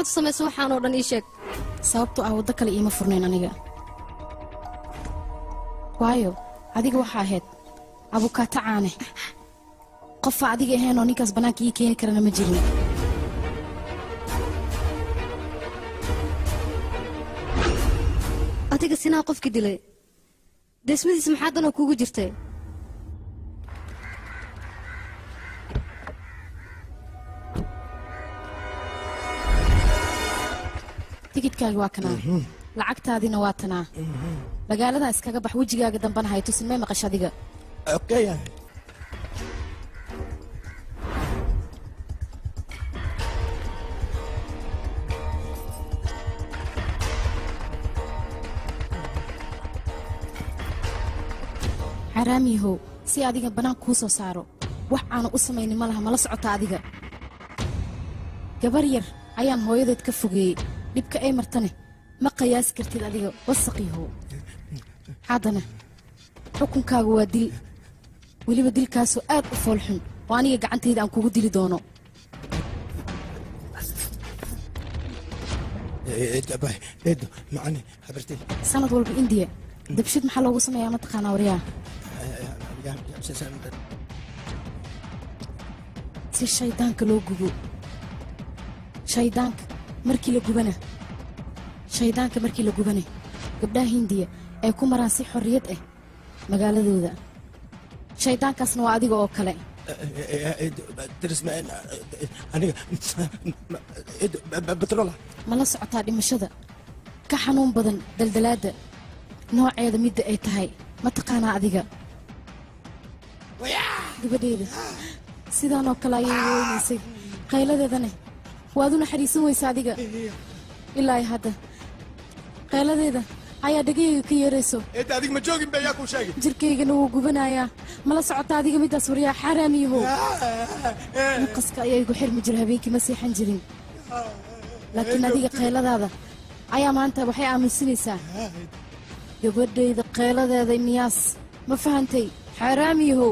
u samayso waxaan oo dhan ii sheeg sababtoo ah waddo kale iima furnayn aniga waayo adiga waxaa ahayd abukaato caane qofa adiga ahayn oo ninkaas bannaanka ii keeni karana ma jirin adiga sinaa qofkii dilay deesmadiisa maxaa danoo kuugu jirtay tigidhkaaga waa kanaa lacagtaadina waa tanaa magaaladan iskaga bax wejigaaga dambana hay tusin may maqash adiga okay xaraamiyahow si adiga bannaan kuu soo saaro wax aanu u samaynin ma laha mala socota adiga gabar yar ayaan hooyadeed ka fogeeyey dhibka ay martane ma qiyaasi kartid adiga wasaqiihow haddana xukunkaagu waa dil weliba dilkaasoo aad u foolxun oo aniga gacantayda aan kugu dili doono sanad walba indiya dabshid maxaa loogu sameeyaa mataqaanaa waryaa si shaydaanka loo gubo shaydaanka markii la gubana gabdhaha hindiya ay ku maraan si xorriyad ah magaaladooda shaydaankaasna waa adiga oo kale ma la socotaa dhimashada ka xanuun badan daldalaadda nooceeda midda ay tahay ma taqaanaa adiga gabadheeda sidaanoo kale ayay weynaysay qayladeedane waad u naxariisan weysa adiga ilaa hadda qayladeeda ayaa dhegayga ka yeerayso adig ma joogin ba yaa kuu sheegay jirkaygana wuu gubanayaa mala socota adiga middaas waryaa xaaraamiyahow naqaska ayaa igu xirmi jira habeenkii ma seexan jirin laakiin adiga qayladaada ayaa maanta waxay aaminsanaysaa gabadhayda qayladeeda niyaas ma fahantay xaaraamiyahow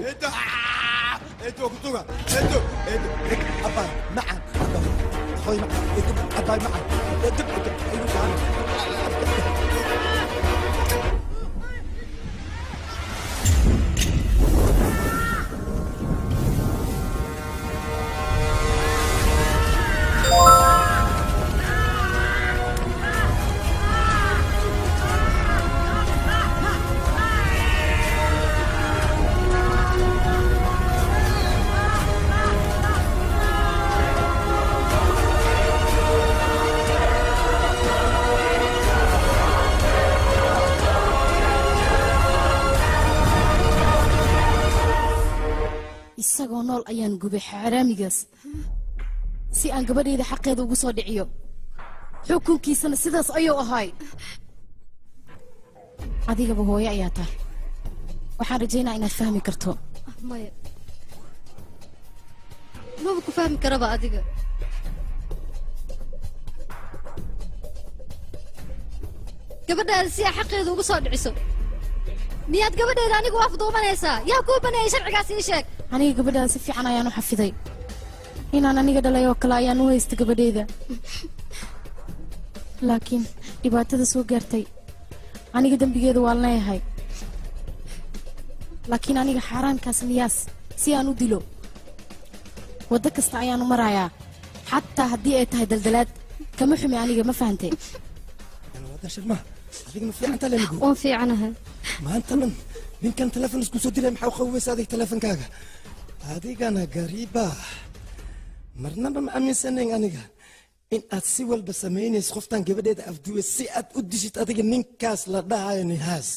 isagoo nool ayaan gubay xaaraamigaas si aan gabadhayda xaqeeda ugu soo dhiciyo xukunkiisana sidaas ayuu ahaay adigaba hooyo ayaa tahay waxaan rajaynaa inaad fahmi karto maya maba ku fahmi karaba adiga gabadhaada si aa xaqeeda ugu soo dhiciso miyaad gabadheeda anigu afduumanaysaa yaa kuu baneeyey sharcigaas ii sheeg aniga gabadhaada si fiican ayaan u xafiday inaan aniga dhalay oo kale ayaan u haysta gabadhayda laakiin dhibaatada soo gaartay aniga dembigeeda waan leeyahay laakiin aniga xaaraankaas niyaas si aan u dilo waddo kasta ayaan u marayaa xataa haddii ay tahay daldalaad kama xumi aniga ma fahantay waan fiicanahay maanta dhan ninkan telefon isku soo dilay maxaa u qaweysa adig telefonkaaga adigana gariiba marnaba ma aaminsanayn aniga in aad si walba samaynayso qoftan gabadheeda afduwe si aad u dishid adiga ninkaas la dhahayo nihaas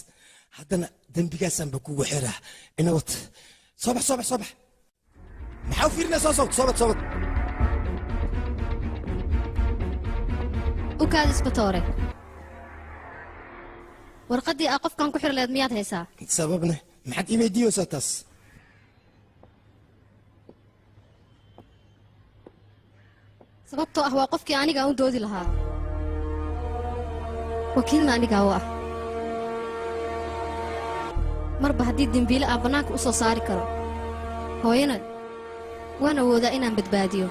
haddana dembigaasaanba kugu xiraa inawad soo bax maxaa u fiirinaysaa soobad u kaad isbatoore warqaddii aa qofkan ku xir leed miyaad haysaa sababne maxaad ii weydiiyeysaa taas sababtoo ah waa qofkii aniga aan u doodi lahaa wakiilna anigaa u ah marba haddii dembiile aan bannaanka u soo saari karo hooyana waan awoodaa inaan badbaadiyo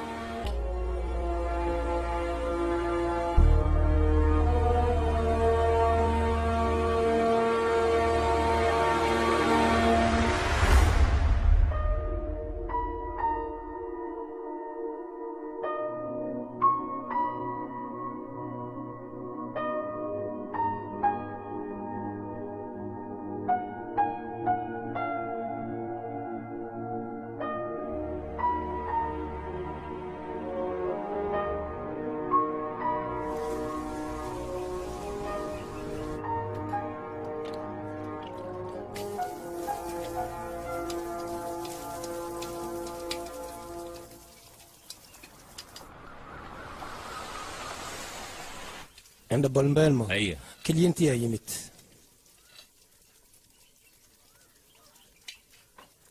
عند بولمبيلمو أيه كلينتي يا يمت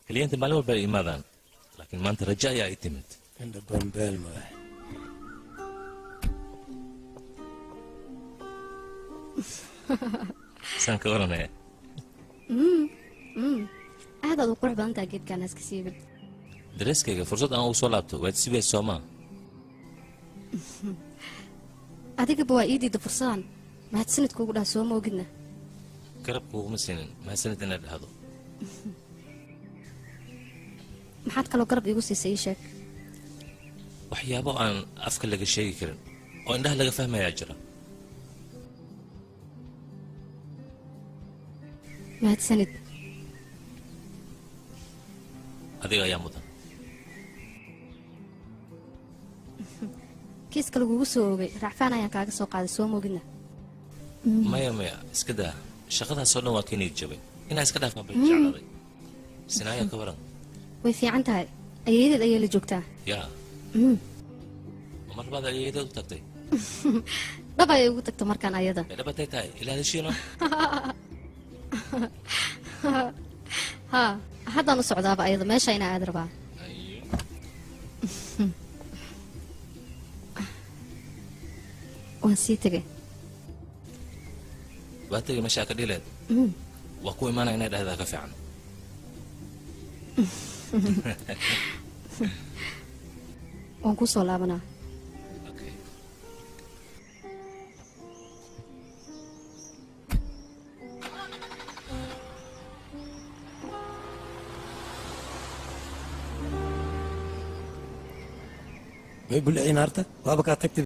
كلينت معلومة بالإيمادان لكن ما أنت رجاء يا إتمت عند بولمبيلمو سانك ورنا aad aad u qurux badan tahay geedkan iska siibin دريسكيga fursad aan ugu soo laabto waad sibaysa soomaa adigaba waa ii diida fursadan mahadsanidka ugu dhaha soo moogidna garabka uguma sinin mahadsanid inaad dhahdo maxaad kaloo garab iigu siisay ii sheeg waxyaabo aan afka laga sheegi karin oo indhaha laga fahmayaa jira mahadsanid adiga ayaa mudan kiiska lagugu soo oogay racfaan ayaan kaaga soo qaaday soo moogidna maya maya iska daa shaqadaasoo dhan waa ka niyad jabay inaa iska dhaafaa bay jeclaaday sinaaya ka waran way fiican tahay ayeeyadeed ayay la joogtaa yaa mar labaad ayeeyadeed u tagtay dhab ayay ugu tagta markaan ayada bay dhabatay tahay ilaalishiino ha haddaan u socdaaba ayada meesha inaa aad rabaa waan sii tegay waa tegay meeshaa ka dhileed waa ku imaanaya inay dhahdaa ka fiican waan kuu soo laabanaa ما يقول لي نارته وابك تكتب